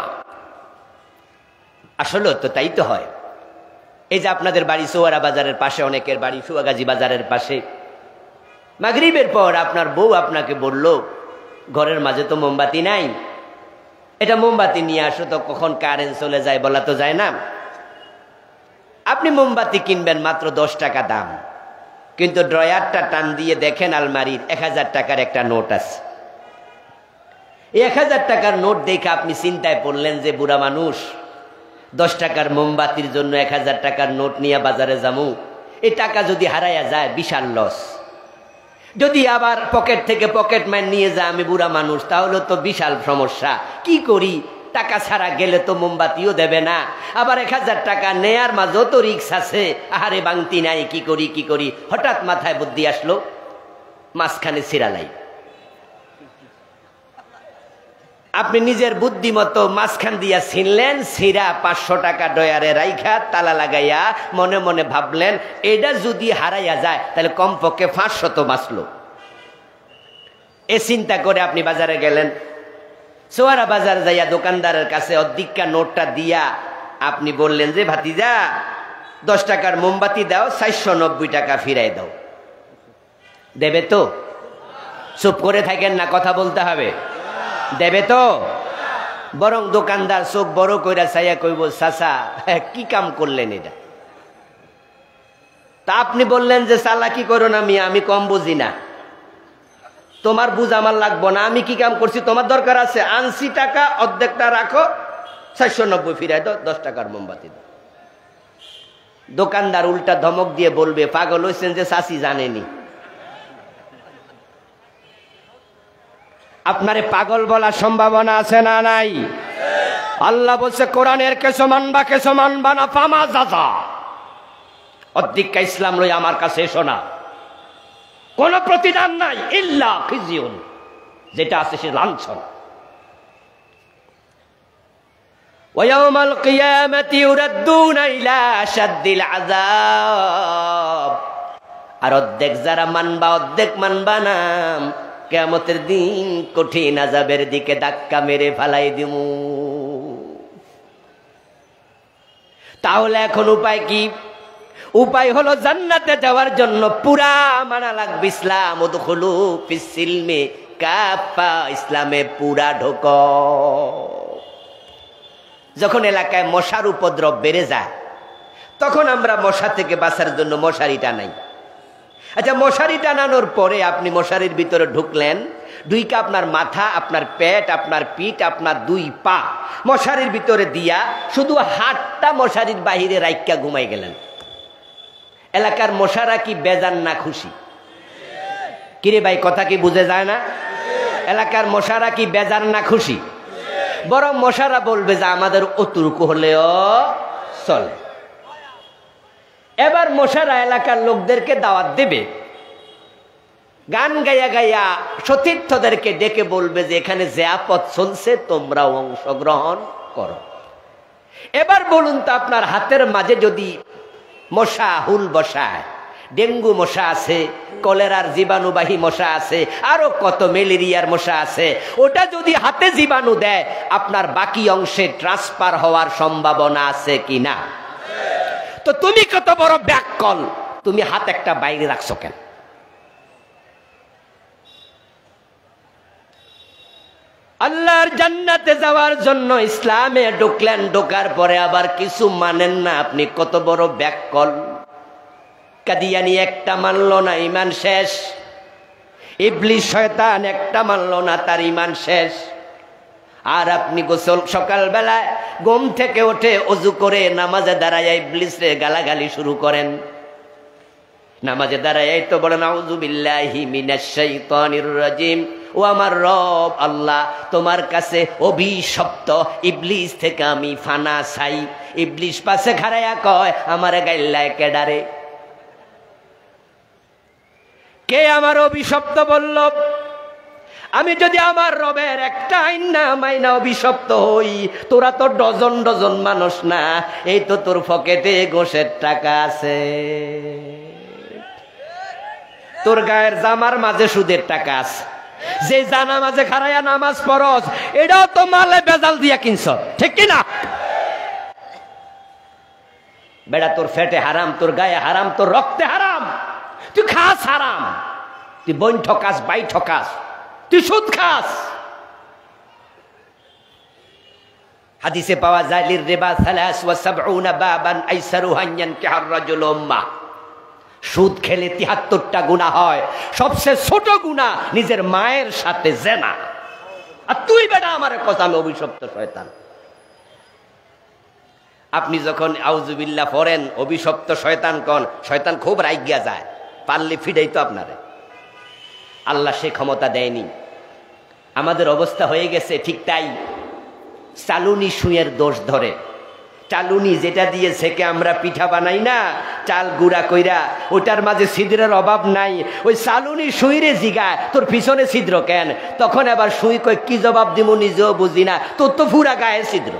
আসলে তো তাই তো হয়। এই যে আপনাদের বাড়ি সোয়ারা বাজারের পাশে, অনেকের বাড়ি সুয়াগাজী বাজারের পাশে, মাগরিবের পর আপনার বউ আপনাকে বলল ঘরের মাঝে তো মোমবাতি নাই, এটা মোমবাতি নিয়ে আসো, তো কখন কারেন্ট চলে যায় বলা তো যায় না। আপনি মোমবাতি কিনবেন মাত্র 10 টাকা দাম, কিন্তু ড্রয়ারটা টান দিয়ে দেখেন আলমারির 1000 টাকার একটা নোট আছে। এই 1000 টাকার নোট দেখে আপনি চিন্তায় পড়লেন যে বুড়া মানুষ, 10 টাকার মোমবাতির জন্য 1000 টাকার নোট নিয়ে বাজারে যামু, এই টাকা যদি হারাইয়া যায় বিশাল লস। যদি আবার পকেট থেকে পকেট মার নিয়ে যায় আমি বুড়া মানুষ, তাহলে তো বিশাল সমস্যা। কি করি, টাকা ছাড়া গেলে তো মোমবাতিও দেবে না, আবার 1000 টাকা নেয়ার মাঝেও তো রিক্স আছে, আহারে বাংতি নাই, কি করি কি করি। হঠাৎ মাথায় বুদ্ধি আসলো, মাঝখানে ছিড়ালাই। আপনি নিজের বুদ্ধি মতো মাঝখান দিয়া ছিনলেন, ছিঁড়া 500 টাকা ডয়ারে রাইখা তালা লাগাইয়া মনে মনে ভাবলেন এটা যদি হারাইয়া যায় তাহলে কমপক্ষে 500 তো বাঁচলো। এ চিন্তা করে আপনি বাজারে গেলেন। সোয়ারা বাজার যাইয়া দোকানদারের কাছে অর্ধেকটা নোটটা দিয়া আপনি বললেন যে ভাতিজা 10 টাকার মোমবাতি দাও, 490 টাকা ফিরাই দাও। দেবে তো? চুপ করে থাকেন না, কথা বলতে হবে। দেবে তো? বরং দোকানদার চোখ বড় কইরা চাইয়া কইব, চাচা কি কাম করলেন এটা? তা আপনি বললেন যে চালাকি করো না মিয়া, আমি কম বুঝি না, তোমার বুঝ আমার লাগবো না, আমি কি কাম করছি তোমার দরকার আছে? আনছি টাকা, অর্ধেকটা রাখো, 490 ফিরাই দাও, 10 টাকার মোমবাতি দাও। দোকানদার উল্টা ধমক দিয়ে বলবে, পাগল হয়েছেন যে চাচি জানেনি। আপনারে পাগল বলার সম্ভাবনা আছে না নাই? আল্লাহ বলছে কোরআনের কেছো মানবা না ফামা জাযা। অধিকা ইসলাম লই আমার কাছে এসো না, কোন প্রতিদান নাই, ইল্লা খিজিউন, যেটা আছে সে লাঞ্ছন। ওয়ায়াউমাল কিয়ামাতি ইউরাদ্দুনা ইলা আশাদ্দিল আযাব। আর অর্ধেক যারা মানবা অর্ধেক মানবা না, কিয়ামতের দিন কঠিন আযাবের দিকে ধাক্কা মেরে ফালাই দিমু। তাহলে এখন উপায় কি? উপায় হলো জান্নাতে যাওয়ার জন্য পুরা মানা লাগবে ইসলাম। উদখুলু ফিস সিলমি কাফা, ইসলামে পুরা ঢোকো। যখন এলাকায় মশার উপদ্রব বেড়ে যায়, তখন আমরা মশা থেকে বাঁচার জন্য মশারি টানাই। আচ্ছা, মশারি টানানোর পরে আপনি মশারির ভিতরে ঢুকলেন, ঢুইকা আপনার মাথা, আপনার পেট, আপনার পিঠ, আপনার 2 পা মশারির ভিতরে দিয়া শুধু হাতটা মশারির বাহিরে রাইক্কা ঘুমাই গেলেন। এলাকার মশারা কি বেজান না খুশি? কিরে ভাই, কথা কি বুঝে যায় না? এলাকার মশারা কি বেজান না খুশি? বরং মশারা বলবে যে আমাদের অতটুকু হলেও চলে। এবার মশারা এলাকার লোকদেরকে দাওয়াত দেবে, গান গাইয়া গাইয়া সতীর্থদেরকে ডেকে বলবে যে এখানে যে আপদ চলছে তোমরাও অংশগ্রহণ করো। এবার বলুন তো, আপনার হাতের মাঝে যদি মশা হুল বসায়, ডেঙ্গু মশা আছে, কলেরার জীবাণুবাহী মশা আছে, আরো কত ম্যালেরিয়ার মশা আছে, ওটা যদি হাতে জীবাণু দেয়, আপনার বাকি অংশে ট্রান্সফার হওয়ার সম্ভাবনা আছে কিনা? তো তুমি কত বড় ব্যাককল, তুমি হাত একটা বাইরে রাখছো কেন? আল্লাহর জান্নাতে যাওয়ার জন্য ইসলামে ঢুকলেন, ঢোকার পরে আবার কিছু মানেন না, আপনি কত বড় ব্যাককল। কাদিয়ানি একটা মানলো না, ঈমান শেষ। ইবলিস শয়তান একটা মানলো না, তার ঈমান শেষ। আর আপনি গোসল সকালবেলায় ঘুম থেকে উঠে ওযু করে নামাজে দাঁড়ায় ইবলিসরে গালাগালি শুরু করেন। নামাজে দাঁড়ায় তো বলেন আউযু বিল্লাহি মিনাশ শাইতানির রাজিম, ও আমার রব আল্লাহ, তোমার কাছে অভিশপ্ত ইবলিস থেকে আমি ফানা চাই। ইবলিস পাশে খাড়াইয়া কয়, আমারে গাইল্লায় কেডারে? কে আমার অভিশপ্ত বলল? আমি যদি আমার রবের একটা আইন না মাইনা অভিশপ্ত হই, তোরা তো ডজন ডজন মানুষ না, এই তো তোর পকেটে গোশের টাকা আছে, তোর গায়ের জামার মাঝে সুদের টাকা আছে, যে জানা মাঝে খারাইয়া নামাজ পড়স এটাও তো মালে বেজাল দিয়া কিনছ, ঠিক কিনা? বেড়া, তোর ফেটে হারাম, তোর গায়ে হারাম, তোর রক্তে হারাম, তুই খাস হারাম, তুই বইন ঠকাস, বাই ঠকাস, তুই সুদ খাস। হাদিসে পাওয়া যায় লির রিবা 73 বাবান আইসারুহা আন ইয়ানকিহার রাজুলু উম্মাহ। সুদ খেলে 73টা গুনাহ হয়, সবচেয়ে ছোট গুনাহ নিজের মায়ের সাথে জেনা। আর তুই বেটা আমারে কথা, আমি অভিশপ্ত শয়তান। আপনি যখন আউযুবিল্লাহ পড়েন, অভিশপ্ত শয়তান কোন, শয়তান খুব রাইগা যায়, পারলে ফিডাই তো আপনারে। আল্লাহ সে ক্ষমতা দেয়নি। আমাদের অবস্থা হয়ে গেছে ঠিক তাই। চালুনি সুঁয়ের দোষ ধরে। চালুনি যেটা দিয়ে ছেকে আমরা পিঠা বানাই না, চাল গুঁড়া কইরা, ওটার মাঝে ছিদ্রের অভাব নাই। ওই চালুনি সুইরে জিগায় তোর পিছনে ছিদ্র কেন? তখন আবার সুই কই কি জবাব দিব নিজেও বুঝি না, তোর তো পুরা গায়ে ছিদ্র।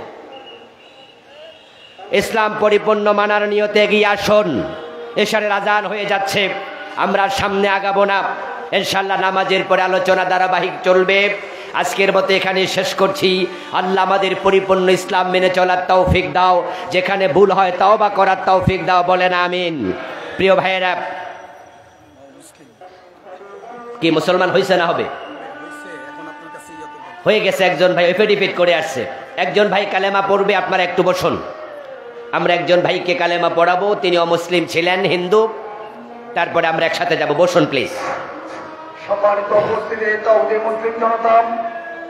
ইসলাম পরিপূর্ণ মানার নিয়তে এগিয়ে আসুন। এশারের আজান হয়ে যাচ্ছে, আমরা সামনে আগাবো না, ইনশাআল্লাহ নামাজের পরে আলোচনা ধারাবাহিক চলবে। আজকের মতো এখানে শেষ করছি। আল্লাহ আমাদের পরিপূর্ণ ইসলাম মেনে চলার তৌফিক দাও, যেখানে ভুল হয় তওবা করার তৌফিক দাও, বলেন আমিন। প্রিয় ভাইয়েরা, কি মুসলমান হয়েছে না হবে? হয়ে গেছে, একজন ভাই এফিডেভিট করে আসছে। একজন ভাই কালেমা পড়বে, আপনারা একটু বসুন। আমরা একজন ভাইকে কালেমা পড়াবো, তিনি অমুসলিম ছিলেন, হিন্দু। তারপরে আমরা একসাথে যাব। বসুন প্লিজ। সম্মানিত উপস্থিতি, তৌহিদি মুসলিম জনতা,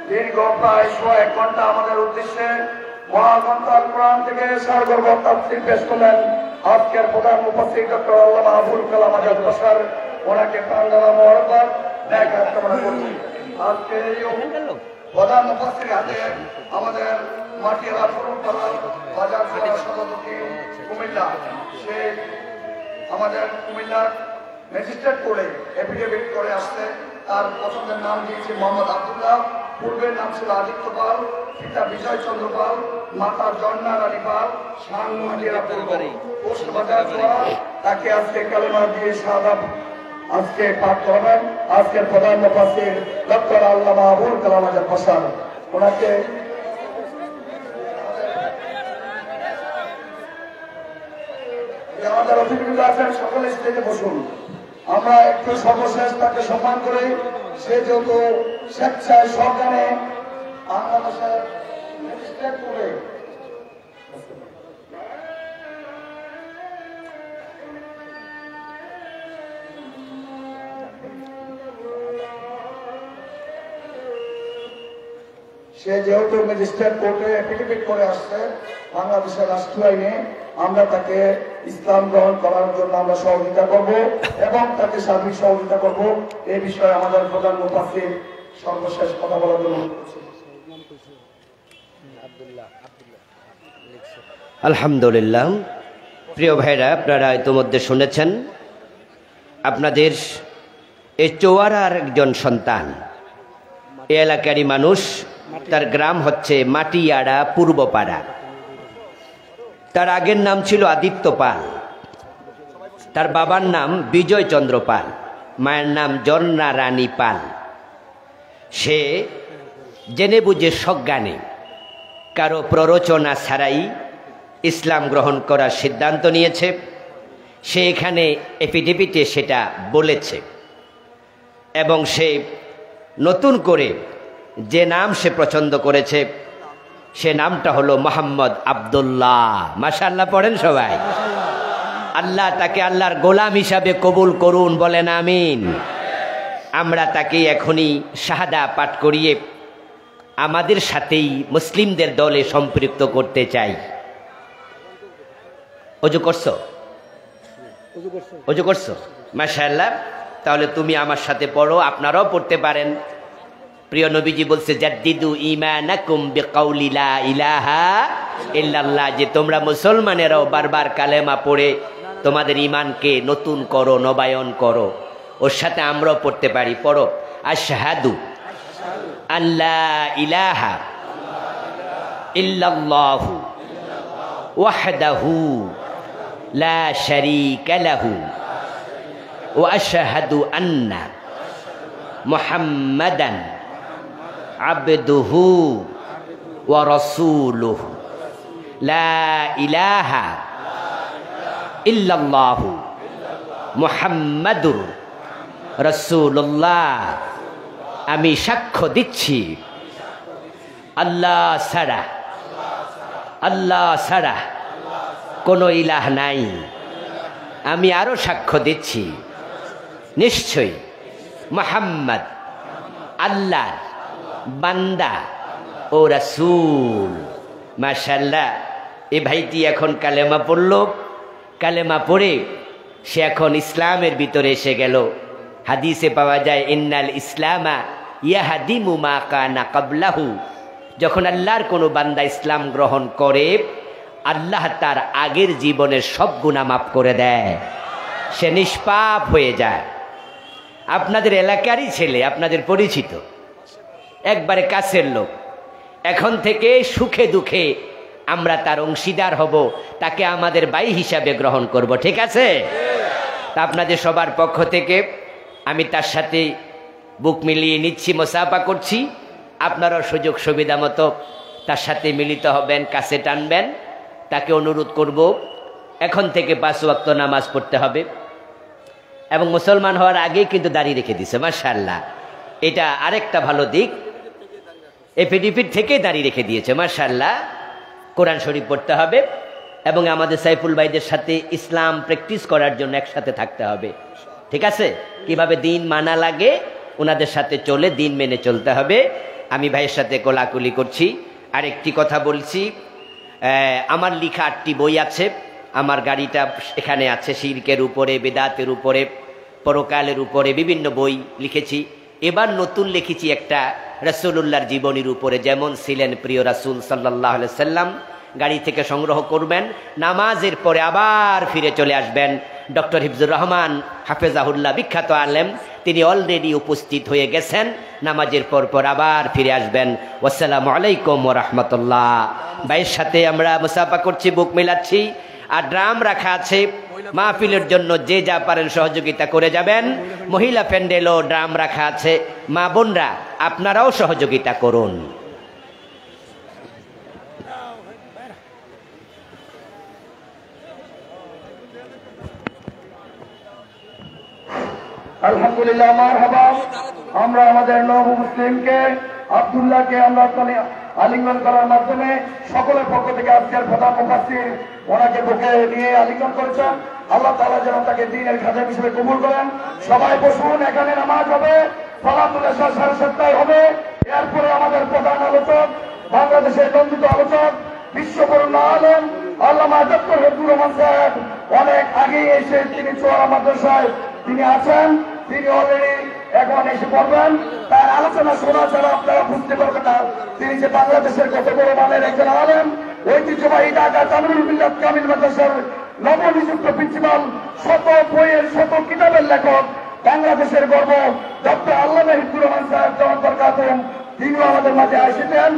দীর্ঘ প্রায় 1 ঘন্টা আমাদের উদ্দেশ্যে মহাগ্রন্থ আল কোরআন থেকে সারগর্ভ তাফসীর পেশ করলেন আজকের প্রধান উপস্থিত ডক্টর আল্লামা আবুল কালাম আজাদ বশর। ওনাকে প্রাণঢালা মোবারকবাদ নেক কামনা করছি। আজকে এই প্রধান উপস্থিত হাতে আমাদের মাটিয়ালা ফুরুপাড়া বাজার সভাপতি কুমিল্লা, সে আমাদের কুমিল্লার ম্যাজিস্ট্রেট কোর্টে এফিডেভিট করে আসছে। তার পছন্দের নাম দিয়েছে মোহাম্মদ আব্দুল্লাহ। পূর্বের নাম ছিল আদিত্য পাল, পিতা বিজয় চন্দ্র পাল, মাতা জন্না রানী পাল, শান মাটিয়ালা পূর্বী পোস্ট বাজার। তাকে আজকে কালেমা দিয়ে শাহাদাত আজকে পাঠ করবেন আজকের প্রধান মুফাসসির ডক্টর আল্লামা আবুল কালাম আজাদ বশর। ওনাকে আমাদের অতিথিবৃন্দ আছেন, সকলে স্টেজে বসুন। আমরা একটু সর্বশেষ তাকে সম্মান করে, সে যেহেতু স্বেচ্ছায় সরকারে বাংলাদেশের ম্যাজিস্ট্রেট করে সে যেহেতু ম্যাজিস্ট্রেট কোর্টে এফিডেভিট করে আসছে বাংলাদেশের রাষ্ট্র আইনে, আমরা তাকে ইসলাম গ্রহণ করার জন্য আমরা সহযোগিতা করব এবং তাকে সার্বিক সহযোগিতা করব। এই বিষয়ে আমাদের প্রধান মুফাসসির সর্বশেষ কথা বলার জন্য। আলহামদুলিল্লাহ। প্রিয় ভাইরা, আপনারা ইতিমধ্যে শুনেছেন আপনাদের এই চৌয়ারার একজন সন্তান, এই এলাকারই মানুষ। তার গ্রাম হচ্ছে মাটিয়াড়া পূর্বপাড়া। তার আগের নাম ছিল আদিত্য পাল, তার বাবার নাম বিজয় চন্দ্র পাল, মায়ের নাম জন্না রানী পাল। সে জেনে বুঝে সজ্ঞানে কারো প্ররোচনা ছাড়াই ইসলাম গ্রহণ করার সিদ্ধান্ত নিয়েছে। সে এখানে এফিডেভিটে সেটা বলেছে এবং সে নতুন করে যে নাম সে পছন্দ করেছে সে নামটা হলো মোহাম্মদ আব্দুল্লাহ। মাশাআল্লাহ পড়েন সবাই। আল্লাহ তাকে আল্লাহর গোলাম হিসাবে কবুল করুন, বলেন আমিন। আমরা তাকে এখনই শাহাদা পাঠ করিয়ে আমাদের সাথেই মুসলিমদের দলে সম্পৃক্ত করতে চাই। অজু করছো? অজু করছো? মাশাআল্লাহ। তাহলে তুমি আমার সাথে পড়ো, আপনারাও পড়তে পারেন। প্রিয় নবীজি বলছে, জাদ্দিদু ঈমানাকুম বিকাউলি লা ইলাহা ইল্লাল্লাহ, যে তোমরা মুসলমানেরাও বারবার কালেমা পড়ে তোমাদের ঈমানকে নতুন করো, নবায়ন করো। ওর সাথে আমরাও পড়তে পারি। পড়ো, আশহাদু আল্লা ইলাহা ইল্লাল্লাহু ওয়াহদাহু লা শারীকা লাহু ওয়া আশহাদু আন্না মুহাম্মাদান আবদুহু ওয়া রাসূলুহু লা ইলাহা ইল্লাল্লাহু মুহাম্মাদুর রাসূলুল্লাহ। আমি সাক্ষ্য দিচ্ছি আল্লাহ ছাড়া কোনো ইলাহ নাই। আমি আরো সাক্ষ্য দিচ্ছি নিশ্চয়ই মুহাম্মদ আল্লাহর বান্দা ও রাসূল। মাশাআল্লাহ। এই ভাইটি এখন কালেমা পড়ল। কালেমা পড়ে সে এখন ইসলামের ভিতরে এসে গেল। হাদিসে পাওয়া যায়, ইন্নাল ইসলামা ইয়াহদিমু মা কানা ক্বাবলাহু। যখন আল্লাহর কোনো বান্দা ইসলাম গ্রহণ করে, আল্লাহ তার আগের জীবনের সব গুনাহ মাফ করে দেয়, সে নিষ্পাপ হয়ে যায়। আপনাদের এলাকারই ছেলে, আপনাদের পরিচিত, একবারে কাছের লোক। এখন থেকে সুখে দুঃখে আমরা তার অংশীদার হব, তাকে আমাদের ভাই হিসাবে গ্রহণ করব। ঠিক আছে? তা আপনাদের সবার পক্ষ থেকে আমি তার সাথে বুক মিলিয়ে নিচ্ছি, মুসাফা করছি। আপনারাও সুযোগ সুবিধা মতো তার সাথে মিলিত হবেন, কাছে টানবেন। তাকে অনুরোধ করব এখন থেকে 5 ওয়াক্ত নামাজ পড়তে হবে এবং মুসলমান হওয়ার আগেই কিন্তু দাড়ি রেখে দিছে। মাশাআল্লাহ। এটা আরেকটা ভালো দিক। এফিডেভিট থেকে দাঁড়িয়ে রেখে দিয়েছে। মাশাআল্লাহ। কোরআন শরীফ পড়তে হবে এবং আমাদের সাইফুল ভাইদের সাথে ইসলাম প্র্যাকটিস করার জন্য একসাথে থাকতে হবে। ঠিক আছে? কিভাবে দিন মানা লাগে ওনাদের সাথে চলে দিন মেনে চলতে হবে। আমি ভাইয়ের সাথে কোলাকুলি করছি। আরেকটি কথা বলছি, আমার লেখা 8টি বই আছে। আমার গাড়িটা এখানে আছে, শিরকের উপরে, বেদাতের উপরে, পরকালের উপরে বিভিন্ন বই লিখেছি। এবার নতুন লিখেছি একটা রাসূলুল্লাহর জীবনীর উপরে, যেমন ছিলেন প্রিয় রাসূল সাল্লাল্লাহু আলাইহি সাল্লাম। গাড়ি থেকে সংগ্রহ করবেন, নামাজের পরে আবার ফিরে চলে আসবেন। ডক্টর হিফজুর রহমান হাফেজাহুল্লাহ, বিখ্যাত আলেম, তিনি অলরেডি উপস্থিত হয়ে গেছেন। নামাজের পর আবার ফিরে আসবেন। আসসালামু আলাইকুম ওয়া রাহমাতুল্লাহ। ভাইয়ের সাথে আমরা মুসাফা করছি, বুক মেলাচ্ছি। আর ড্রাম রাখা আছে মাহফিলের জন্য, যে যা পারেন সহযোগিতা করে যাবেন। মহিলা প্যান্ডেলও ড্রাম রাখা আছে। মা বোনরা আপনারাও সহযোগিতা করুন। আলহামদুলিল্লাহ, মারহাবা। আমরা আমাদের নব মুসলিমকে আব্দুল্লাহকে আমরা আলিঙ্গন করার মাধ্যমে সকলের পক্ষ থেকে আজকের প্রধান মুফাসসির ওনাকে বুকে নিয়ে আলিঙ্গন করেছেন। আল্লাহ তাআলা যেন তাকে দ্বীনের খাদেম হিসেবে কবুল করেন। সবাই বসুন, এখানে নামাজ হবে, সালাতুল ইশা 7:30টায় হবে। এরপরে আমাদের প্রধান আলোচক, বাংলাদেশের নন্দিত আলোচক, বিশ্ববরণ্য আলেম আল্লামা ডক্টর হিফজুর রহমান সাহেব অনেক আগে এসে তিনি চুয়াড়া মাদ্রাসায় তিনি আছেন। তিনি অলরেডি এখন এসে পড়বেন। তার আলোচনা শোনা ছাড়া আপনারা বুঝতে পারবেন না তিনি যে বাংলাদেশের কত বড় মানের একজন আলেম। ঐতিহ্যবাহী ঢাকা জামিউল মিল্লাত কামিল মাদ্রাসার নবনিযুক্ত প্রিন্সিপাল, শত বইয়ের শত কিতাবের লেখক, বাংলাদেশের গর্ব ডক্টর আল্লামা হিফজুর রহমান সাহেব জামান বরকাতুহু, তিনিও আমাদের মাঝে এসেছেন।